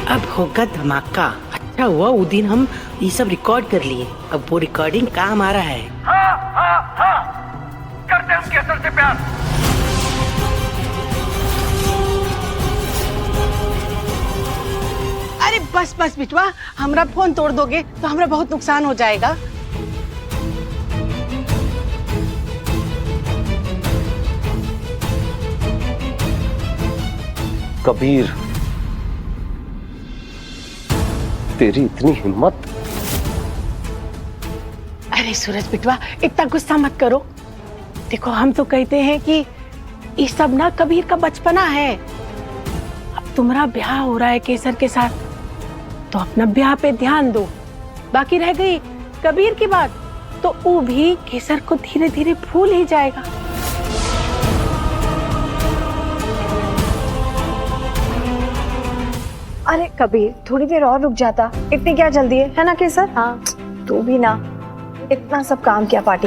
अब होगा धमाका। अच्छा हुआ उस दिन हम ये सब रिकॉर्ड कर लिए, अब वो रिकॉर्डिंग काम आ रहा है। हाँ हाँ हाँ, करते हम केसर से प्यार। अरे बस बस बिटवा, हमरा फोन तोड़ दोगे तो हमरा बहुत नुकसान हो जाएगा। कबीर, तेरी इतनी हिम्मत। अरे सूरज बिटवा, इतना गुस्सा मत करो। देखो हम तो कहते हैं कि ये सब ना कबीर का बचपना है। अब तुम्हारा ब्याह हो रहा है केसर के साथ, तो अपना ब्याह पे ध्यान दो। बाकी रह गई कबीर की बात, तो वो भी केसर को धीरे धीरे भूल ही जाएगा। अरे कबीर, थोड़ी देर और रुक जाता, इतनी क्या जल्दी है ना केसर? हाँ तू भी ना, इतना सब काम किया पार्टी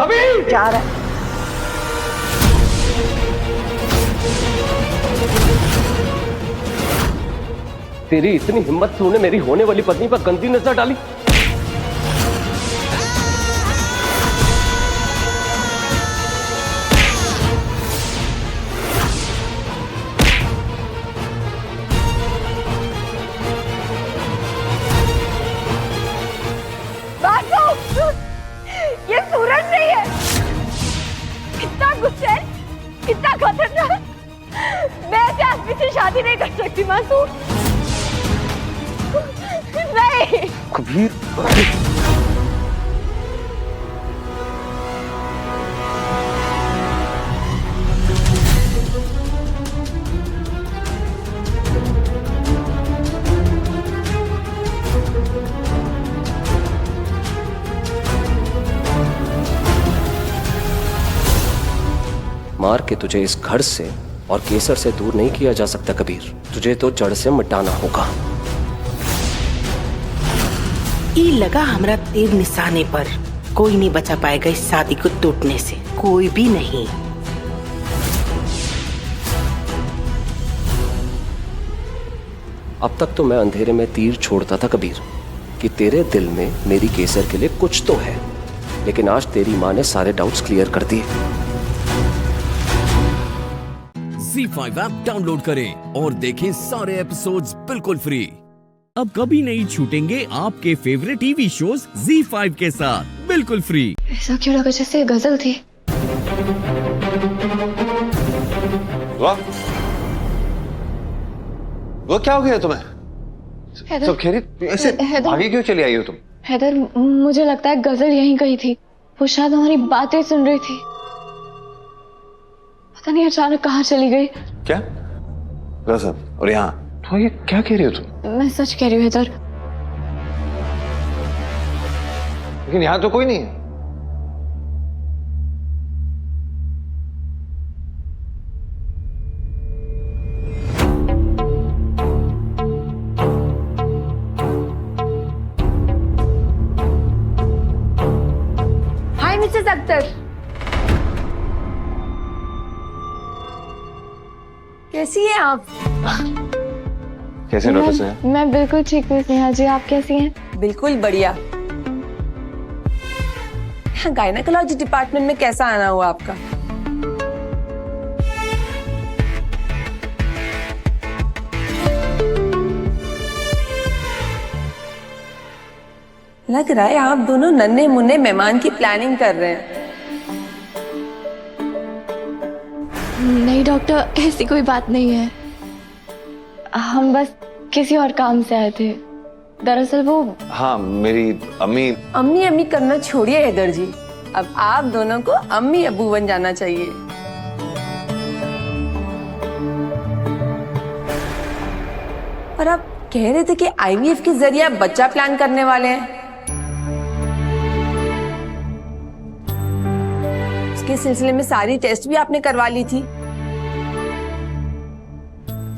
जा रहा है। तेरी इतनी हिम्मत, तूने मेरी होने वाली पत्नी पर गंदी नजर डाली। ये सूरज नहीं है, इतना गुस्से, इतना खतरनाक। मैं जासमीन से शादी नहीं कर सकती मासूम, नहीं। कबीर, मार के तुझे इस घर से और केसर से दूर नहीं किया जा सकता कबीर, तुझे तो जड़ से मिटाना होगा। ई लगा हमरा तीर निशाने पर, कोई नहीं बचा पाएगा इस शादी को टूटने से, कोई भी नहीं। अब तक तो मैं अंधेरे में तीर छोड़ता था कबीर, कि तेरे दिल में मेरी केसर के लिए कुछ तो है, लेकिन आज तेरी माँ ने सारे डाउट्स क्लियर कर दिए। ZEE5 ऐप डाउनलोड करें और देखें सारे एपिसोड्स बिल्कुल फ्री। अब कभी नहीं छूटेंगे आपके फेवरेट टीवी शोज ZEE5 के साथ बिल्कुल फ्री। ऐसा क्यों लगा जैसे गजल थी? वाह, वो क्या हो गया तुम्हें? हैदर, सब खैरियत? ऐसे हैदर, आगे क्यों चली आई हो तुम? हैदर, मुझे लगता है गजल यहीं कहीं थी, वो शायद हमारी बातें सुन रही थी। पता नहीं अचानक कहाँ चली गई। क्या गजल? और यहाँ तो ये क्या कह रही हो तुम? मैं सच कह रही हूँ हैदर। लेकिन यहाँ तो कोई नहीं है। हाय मिसेस अख्तर, कैसी हैं आप? कैसे डॉक्टर साहब? मैं बिल्कुल ठीक हूँ स्नेहा जी, आप कैसी हैं? बिल्कुल बढ़िया। गायनेकोलॉजी डिपार्टमेंट में कैसा आना हुआ आपका? लग रहा है आप दोनों नन्हे मुन्ने मेहमान की प्लानिंग कर रहे हैं। नहीं डॉक्टर, ऐसी कोई बात नहीं है, हम बस किसी और काम से आए थे। दरअसल वो हाँ, मेरी अम्मी। अम्मी अम्मी करना छोड़िए हैदर जी, अब आप दोनों को अम्मी अब्बू बन जाना चाहिए। और आप कह रहे थे कि IVF के जरिए आप बच्चा प्लान करने वाले हैं। उसके सिलसिले में सारी टेस्ट भी आपने करवा ली थी।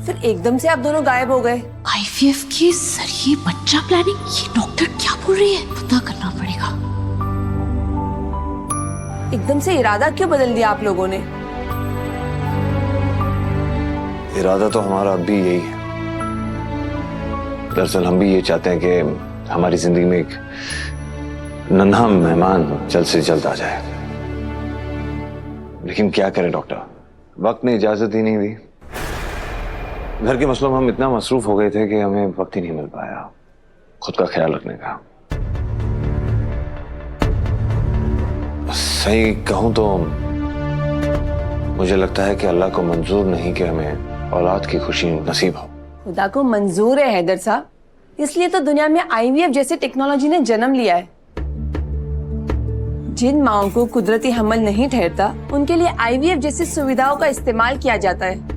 फिर एकदम से आप दोनों गायब हो गए। आईवीएफ के जरिए बच्चा प्लानिंग, ये डॉक्टर क्या बोल रही है? पता करना पड़ेगा। एकदम से इरादा क्यों बदल दिया आप लोगों ने? इरादा तो हमारा अब भी यही है। दरअसल हम भी ये चाहते हैं कि हमारी जिंदगी में एक नन्हा मेहमान जल्द से जल्द आ जाए, लेकिन क्या करें डॉक्टर, वक्त ने इजाजत ही नहीं दी। घर के मसलों में हम इतना मसरूफ हो गए थे कि हमें वक्त ही नहीं मिल पाया खुद का ख्याल रखने का। सही कहूं तो मुझे लगता है कि अल्लाह को मंजूर नहीं कि हमें औलाद की खुशी नसीब हो। खुदा को मंजूर है हैदर साहब, इसलिए तो दुनिया में आईवीएफ जैसी टेक्नोलॉजी ने जन्म लिया है। जिन माओं को कुदरती हमल नहीं ठहरता उनके लिए आईवीएफ जैसी सुविधाओं का इस्तेमाल किया जाता है।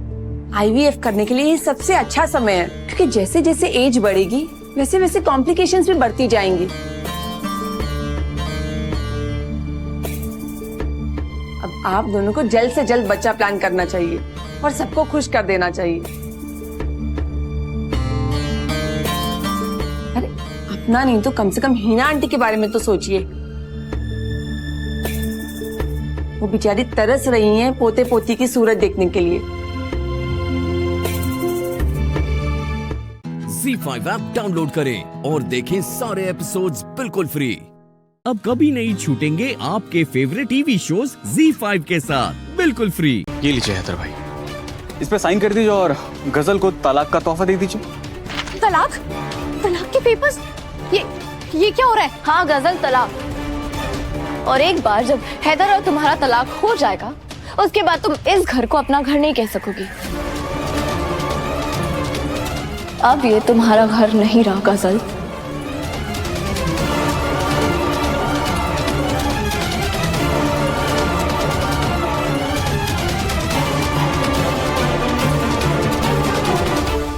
आईवीएफ करने के लिए ये सबसे अच्छा समय है, क्योंकि जैसे जैसे एज बढ़ेगी वैसे वैसे कॉम्प्लिकेशंस भी बढ़ती जाएंगी। अब आप दोनों को जल्द से जल्द बच्चा प्लान करना चाहिए और सबको खुश कर देना चाहिए। अरे अपना नहीं तो कम से कम हीना आंटी के बारे में तो सोचिए। वो बेचारी तरस रही हैं पोते पोती की सूरत देखने के लिए। ZEE5 ऐप डाउनलोड करें और देखें सारे एपिसोड्स बिल्कुल फ्री। अब कभी नहीं छूटेंगे आपके फेवरेट टीवी शोज ZEE5 के साथ बिल्कुल फ्री। ये लीजिए हैदर भाई, इस पे साइन कर दीजिए और गजल को तलाक का तोहफा दे दीजिए। तलाक? तलाक के पेपर्स? ये क्या हो रहा है? हाँ गजल, तलाक। और एक बार जब हैदर और तुम्हारा तलाक हो जाएगा उसके बाद तुम इस घर को अपना घर नहीं कह सकोगी। अब ये तुम्हारा घर नहीं रहा गजल।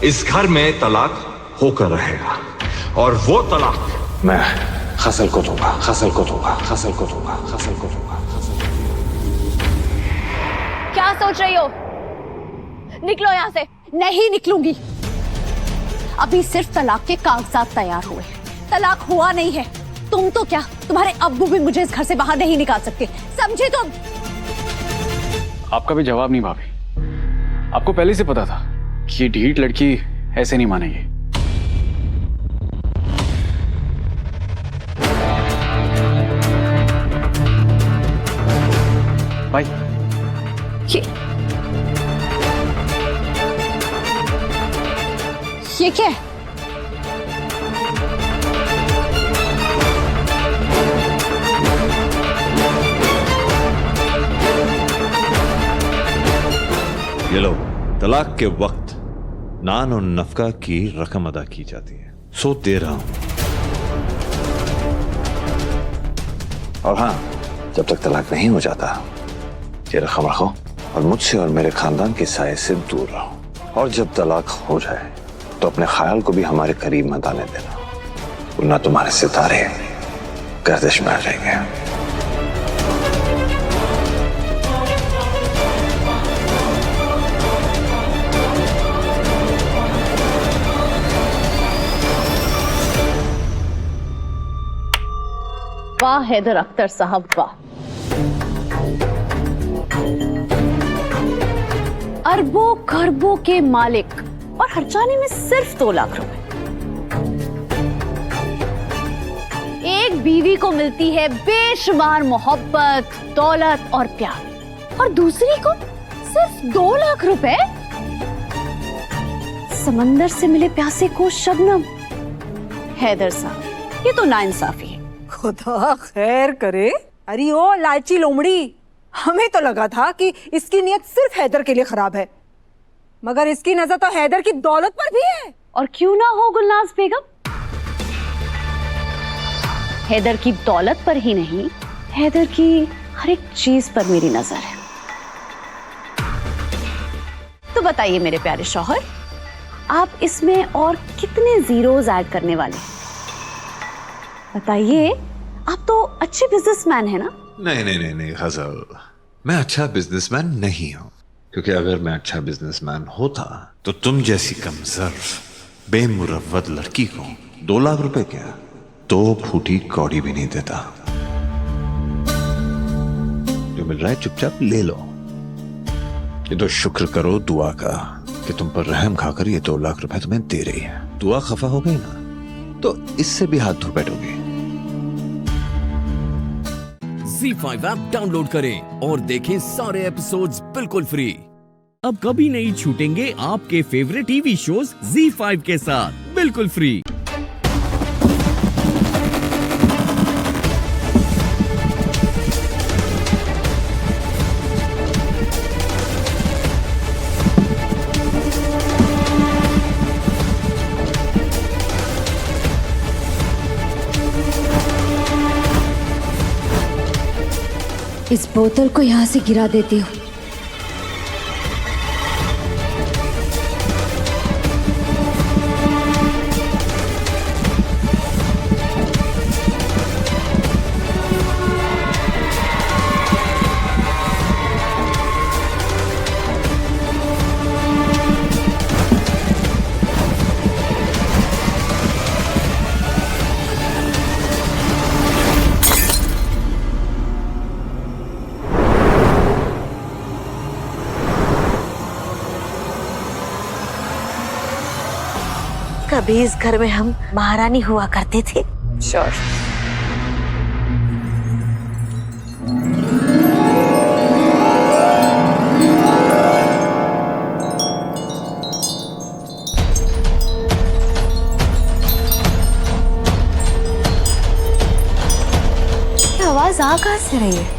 इस घर में तलाक होकर रहेगा और वो तलाक मैं गजल को दूंगा, गजल को दूंगा, गजल को दूंगा, गजल को दूंगा। क्या सोच रही हो? निकलो यहाँ से। नहीं निकलूंगी। अभी सिर्फ तलाक के कागजात तैयार हुए, तलाक हुआ नहीं है। तुम तो क्या, तुम्हारे अब्बू भी मुझे इस घर से बाहर नहीं निकाल सकते, समझे तुम? आपका भी जवाब नहीं भाभी, आपको पहले से पता था कि ये ढीठ लड़की ऐसे नहीं मानेगी। भाई ये क्या है? ये लो, तलाक के वक्त नान और नफका की रकम अदा की जाती है, सो दे रहा हूं। और हाँ, जब तक तलाक नहीं हो जाता ये रकम रखो और मुझसे और मेरे खानदान के साये से दूर रहो। और जब तलाक हो जाए तो अपने ख्याल को भी हमारे करीब मत आने देना, वरना तुम्हारे सितारे गर्दिश में आ जाएंगे। वाह हैदर अख्तर साहब वाह। अरबों खरबों के मालिक और खर्चाने में सिर्फ 2 लाख रुपए। एक बीवी को मिलती है बेशुमार मोहब्बत, दौलत और प्यार, और दूसरी को सिर्फ 2 लाख रुपए। समंदर से मिले प्यासे को शबनम। हैदर साहब, ये तो नाइंसाफी है। खुदा खैर करे। अरे ओ लालची लोमड़ी, हमें तो लगा था कि इसकी नीयत सिर्फ हैदर के लिए खराब है, मगर इसकी नजर तो हैदर की दौलत पर भी है। और क्यों ना हो गुलनाज बेगम, हैदर की दौलत पर ही नहीं, हैदर की हर एक चीज पर मेरी नजर है। तो बताइए मेरे प्यारे शौहर, आप इसमें और कितने जीरोस ऐड करने वाले? बताइए, आप तो अच्छे बिजनेसमैन है ना? नहीं नहीं नहीं नहीं गजल, मैं अच्छा बिजनेसमैन नहीं हूं। क्योंकि अगर मैं अच्छा बिजनेसमैन होता तो तुम जैसी कमजोर बेमुरव्वत लड़की को 2 लाख रुपए क्या 2 फूटी कौड़ी भी नहीं देता। जो मिल रहा है चुपचाप ले लो। ये तो शुक्र करो दुआ का कि तुम पर रहम खाकर ये 2 लाख रुपए तुम्हें दे रही है। दुआ खफा हो गई ना तो इससे भी हाथ धो बैठोगे। ZEE5 ऐप डाउनलोड करें और देखें सारे एपिसोड्स बिल्कुल फ्री। अब कभी नहीं छूटेंगे आपके फेवरेट टीवी शोज ZEE5 के साथ बिल्कुल फ्री। इस बोतल को यहाँ से गिरा देती हूँ। कभी इस घर में हम महारानी हुआ करते थे। श्योर। ये आवाज आ कहां से रही है?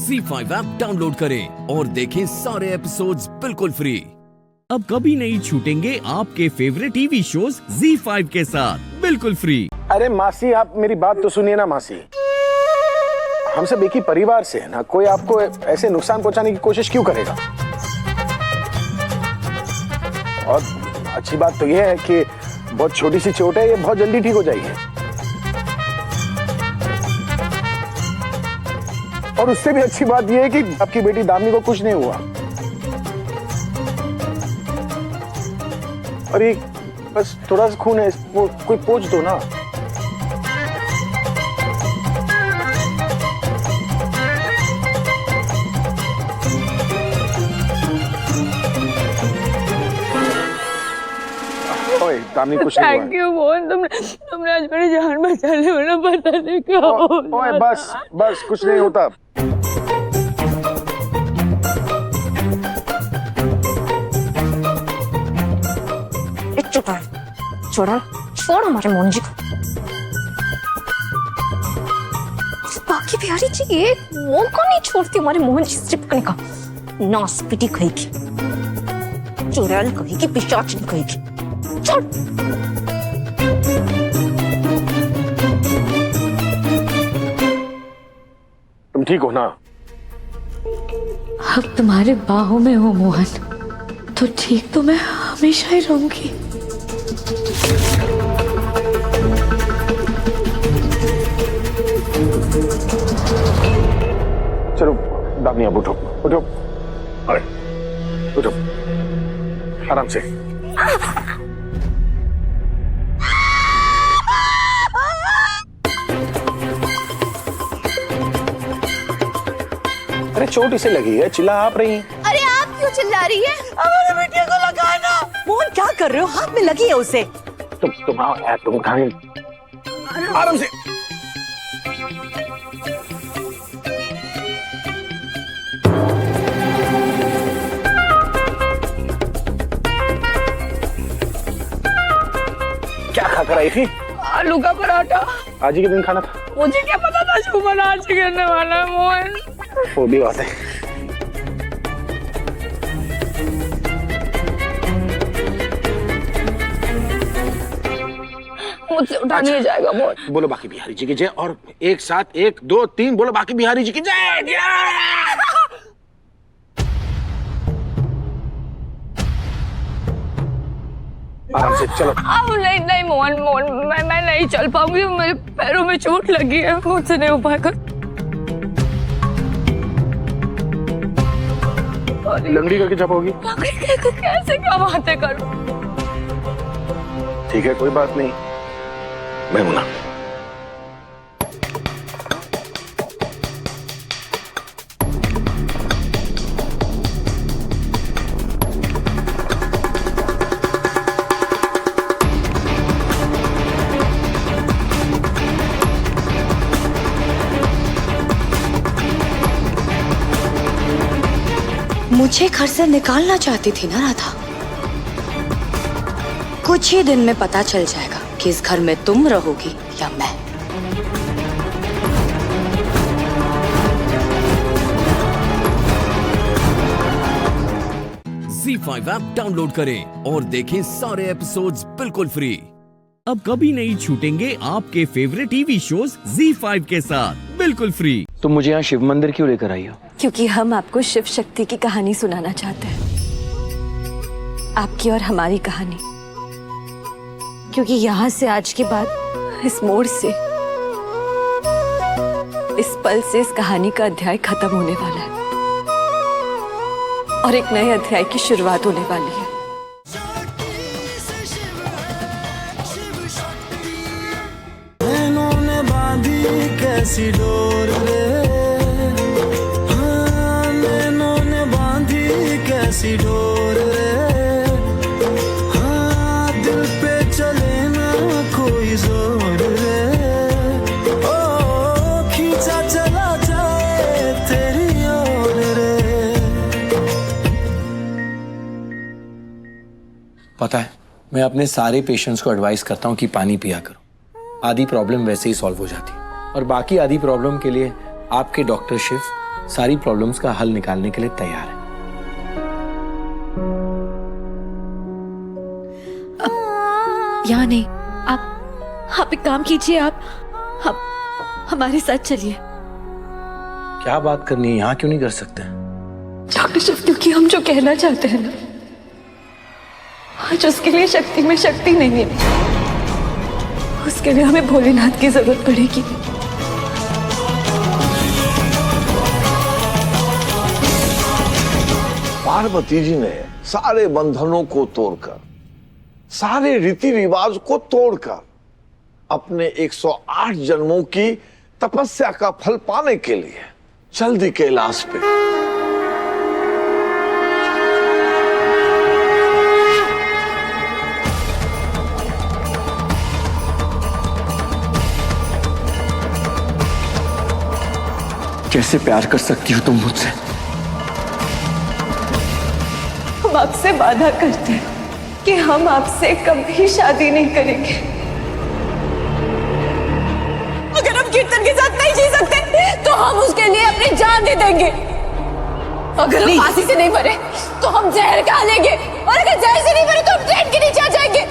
ZEE5 ऐप डाउनलोड करें और देखें सारे एपिसोड्स बिल्कुल फ्री। अब कभी नहीं छूटेंगे आपके फेवरेट टीवी शोज ZEE5 के साथ बिल्कुल फ्री। अरे मासी, आप मेरी बात तो सुनिए ना मासी। हम सब एक ही परिवार से है ना, कोई आपको ऐसे नुकसान पहुंचाने की कोशिश क्यों करेगा? और अच्छी बात तो यह है कि बहुत छोटी सी चोट है, ये बहुत जल्दी ठीक हो जाएगी। और उससे भी अच्छी बात यह है कि आपकी बेटी दामिनी को कुछ नहीं हुआ। और ये बस थोड़ा सा खून है, वो कोई पोंछ दो ना। ओए दामिनी, कुछ नहीं हुआ। थैंक यू मोहन, तुमने आज मेरी जान बचा ली, वरना पता नहीं क्या होता। ओए बस कुछ नहीं होता। छोड़ हमारे मोहन जी को। बाकी बिहारी जी एक मौका नहीं छोड़ती हमारे मोहन जी से चिपकने का। नासपीटी कहेगी, चुड़ैल कहेगी, पिशाच कहेगी। छोड़। तुम ठीक हो ना? अब तुम्हारे बाहों में हो मोहन, तो ठीक तो मैं हमेशा ही रहूंगी। चलो दामिनी, अब उठो उठो, अरे उठो आराम से। अरे चोट इसे लगी है, चिल्ला आप रही हैं। अरे आप क्यों चिल्ला रही है? हमारे बेटे को लगा है ना। मोहन क्या कर रहे हो? हाथ में लगी है उसे। तुम आओ यार, तुम खाएं आराम से। क्या खाकर आई थी? आलू का पराठा। आज ही के दिन खाना था? मुझे क्या पता था शुभन आज ही करने वाला है मोहन। वो भी बात है। मुझसे उठा नहीं जाएगा मोहन। बोलो बाकी बिहारी जी की जय, और एक साथ 1 2 3 बोलो बाकी बिहारी जी की जय। आराम से चलो। अब नहीं नहीं मोहन, मोहन मैं नहीं चल पाऊंगी, मेरे पैरों में चोट लगी है, मुझसे नहीं हो पाएगा। लंगड़ी करके जाओगी? कैसे क्या बातें करूं? ठीक है कोई बात नहीं, मैमुना। मुझे घर से निकालना चाहती थी ना राधा। कुछ ही दिन में पता चल जाएगा कि इस घर में तुम रहोगी या मैं। ZEE5 ऐप डाउनलोड करें और देखें सारे एपिसोड्स बिल्कुल फ्री। अब कभी नहीं छूटेंगे आपके फेवरेट टीवी शोज ZEE5 के साथ बिल्कुल फ्री। तुम मुझे यहाँ शिव मंदिर क्यों लेकर आई हो? क्योंकि हम आपको शिव शक्ति की कहानी सुनाना चाहते हैं, आपकी और हमारी कहानी। क्योंकि यहाँ से आज के बाद, इस मोड़ से, इस पल से इस कहानी का अध्याय खत्म होने वाला है और एक नए अध्याय की शुरुआत होने वाली है। इन्होंने बांधी कैसी डोर रे, हाँ इन्होंने बांधी कैसी डोर रे, हाँ दिल पे चले ना कोई जोर रे, ओ खींचा चला जाए तेरी ओर रे। पता है, मैं अपने सारे पेशेंट्स को एडवाइस करता हूँ कि पानी पिया करो। आधी प्रॉब्लम वैसे ही सॉल्व हो जाती है, और बाकी आधी प्रॉब्लम के लिए आपके डॉक्टर शिव सारी प्रॉब्लम्स का हल निकालने के लिए तैयार है। यहाँ नहीं, आप एक काम कीजिए, आप हमारे साथ चलिए। क्या बात करनी है, यहाँ क्यों नहीं कर सकते? डॉक्टर शिव, क्योंकि हम जो कहना चाहते हैं ना, आज उसके लिए शक्ति में शक्ति नहीं है, उसके लिए हमें भोलेनाथ की जरूरत पड़ेगी। पार्वती जी ने सारे बंधनों को तोड़कर, सारे रीति रिवाज को तोड़कर अपने 108 जन्मों की तपस्या का फल पाने के लिए चल दी कैलाश पे। कैसे प्यार कर सकती हो तुम मुझसे? हम आपसे वादा करते हैं कि हम आपसे कभी शादी नहीं करेंगे। अगर हम कीर्तन के साथ नहीं जी सकते तो हम उसके लिए अपनी जान दे देंगे। अगर हम फांसी से नहीं मरे तो हम जहर खा लेंगे, और अगर जहर से नहीं मरे तो हम ट्रेन के नीचे आ जाएंगे।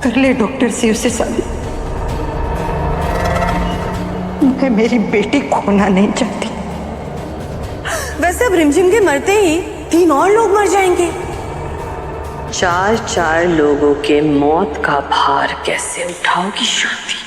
कर ले डॉक्टर से उसे शादी। मैं मेरी बेटी खोना नहीं चाहती। वैसे अब रिमझिम के मरते ही 3 और लोग मर जाएंगे। 4 लोगों के मौत का भार कैसे उठाओगी शक्ति?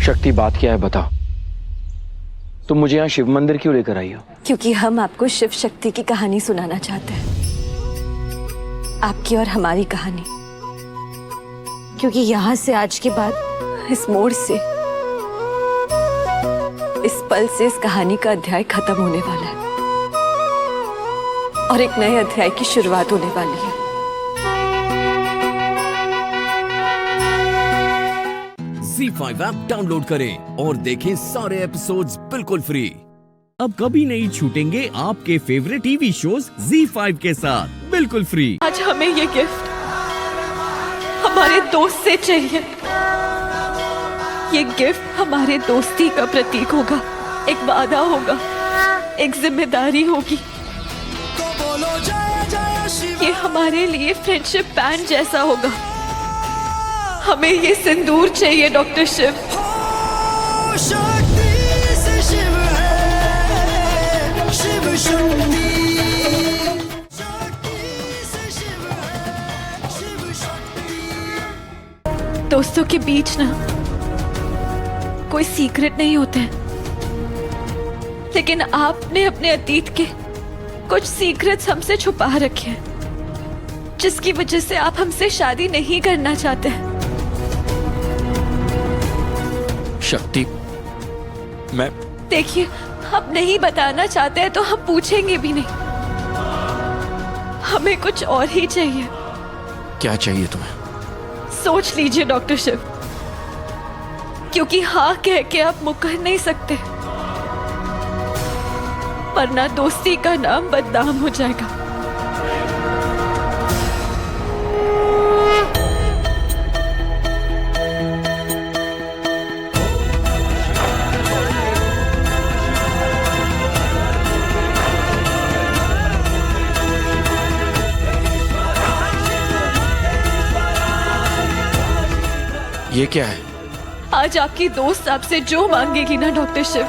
शक्ति, बात क्या है बताओ। तुम मुझे यहाँ शिव मंदिर क्यों लेकर आई हो? क्योंकि हम आपको शिव शक्ति की कहानी सुनाना चाहते हैं, आपकी और हमारी कहानी। क्योंकि यहाँ से आज के बाद, इस मोड़ से, इस पल से इस कहानी का अध्याय खत्म होने वाला है और एक नए अध्याय की शुरुआत होने वाली है। ZEE5 ऐप डाउनलोड करें और देखें सारे एपिसोड्स बिल्कुल फ्री। अब कभी नहीं छूटेंगे आपके फेवरेट टीवी शोज ZEE5 के साथ बिल्कुल फ्री। आज हमें ये गिफ्ट हमारे दोस्त से चाहिए। ये गिफ्ट हमारे दोस्ती का प्रतीक होगा, एक वादा होगा, एक जिम्मेदारी होगी। ये हमारे लिए फ्रेंडशिप बैंड जैसा होगा। हमें ये सिंदूर चाहिए डॉक्टर शिव। दोस्तों के बीच ना कोई सीक्रेट नहीं होते हैं, लेकिन आपने अपने अतीत के कुछ सीक्रेट्स हमसे छुपा रखे हैं, जिसकी वजह से आप हमसे शादी नहीं करना चाहते हैं। शक्ति, मैं देखिए, आप नहीं बताना चाहते हैं तो हम पूछेंगे भी नहीं। हमें कुछ और ही चाहिए। क्या चाहिए तुम्हें? सोच लीजिए डॉक्टर शिव, क्योंकि हाँ कह के आप मुकर नहीं सकते, वरना दोस्ती का नाम बदनाम हो जाएगा। ये क्या है? आज आपकी दोस्त आपसे जो मांगेगी ना डॉक्टर शिव,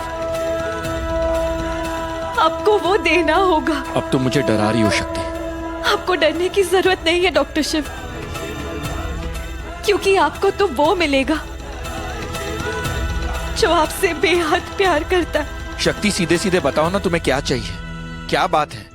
आपको वो देना होगा। अब तो मुझे डरा रही हो शक्ति। आपको डरने की जरूरत नहीं है डॉक्टर शिव, क्योंकि आपको तो वो मिलेगा जो आपसे बेहद प्यार करता है। शक्ति, सीधे सीधे बताओ ना, तुम्हें क्या चाहिए? क्या बात है?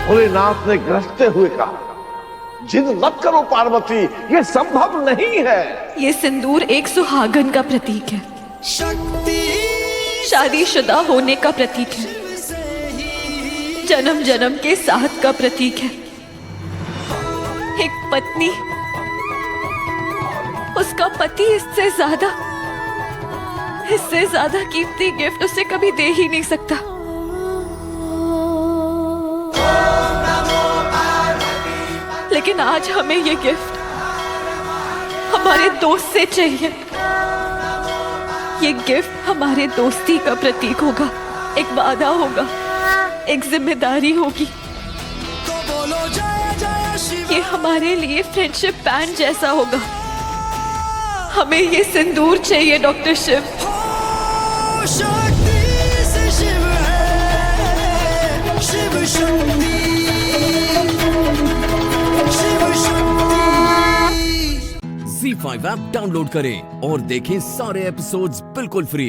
भोलेनाथ ने गरजते हुए कहा, जिद मत करो पार्वती, ये संभव नहीं है। ये सिंदूर एक सुहागन का प्रतीक है, शादीशुदा होने का प्रतीक है, जन्म जन्म के साथ का प्रतीक है। एक पत्नी उसका पति इससे ज्यादा कीमती गिफ्ट उसे कभी दे ही नहीं सकता। लेकिन आज हमें ये गिफ्ट हमारे दोस्त से चाहिए। ये गिफ्ट हमारे दोस्ती का प्रतीक होगा, एक वादा होगा, एक जिम्मेदारी होगी। ये हमारे लिए फ्रेंडशिप बैंड जैसा होगा। हमें ये सिंदूर चाहिए डॉक्टर शिव। शक्ति से शिव है, Shiv Shakti, Shiv Shakti. Z5 app download करें और देखें सारे एपिसोड्स बिल्कुल फ्री।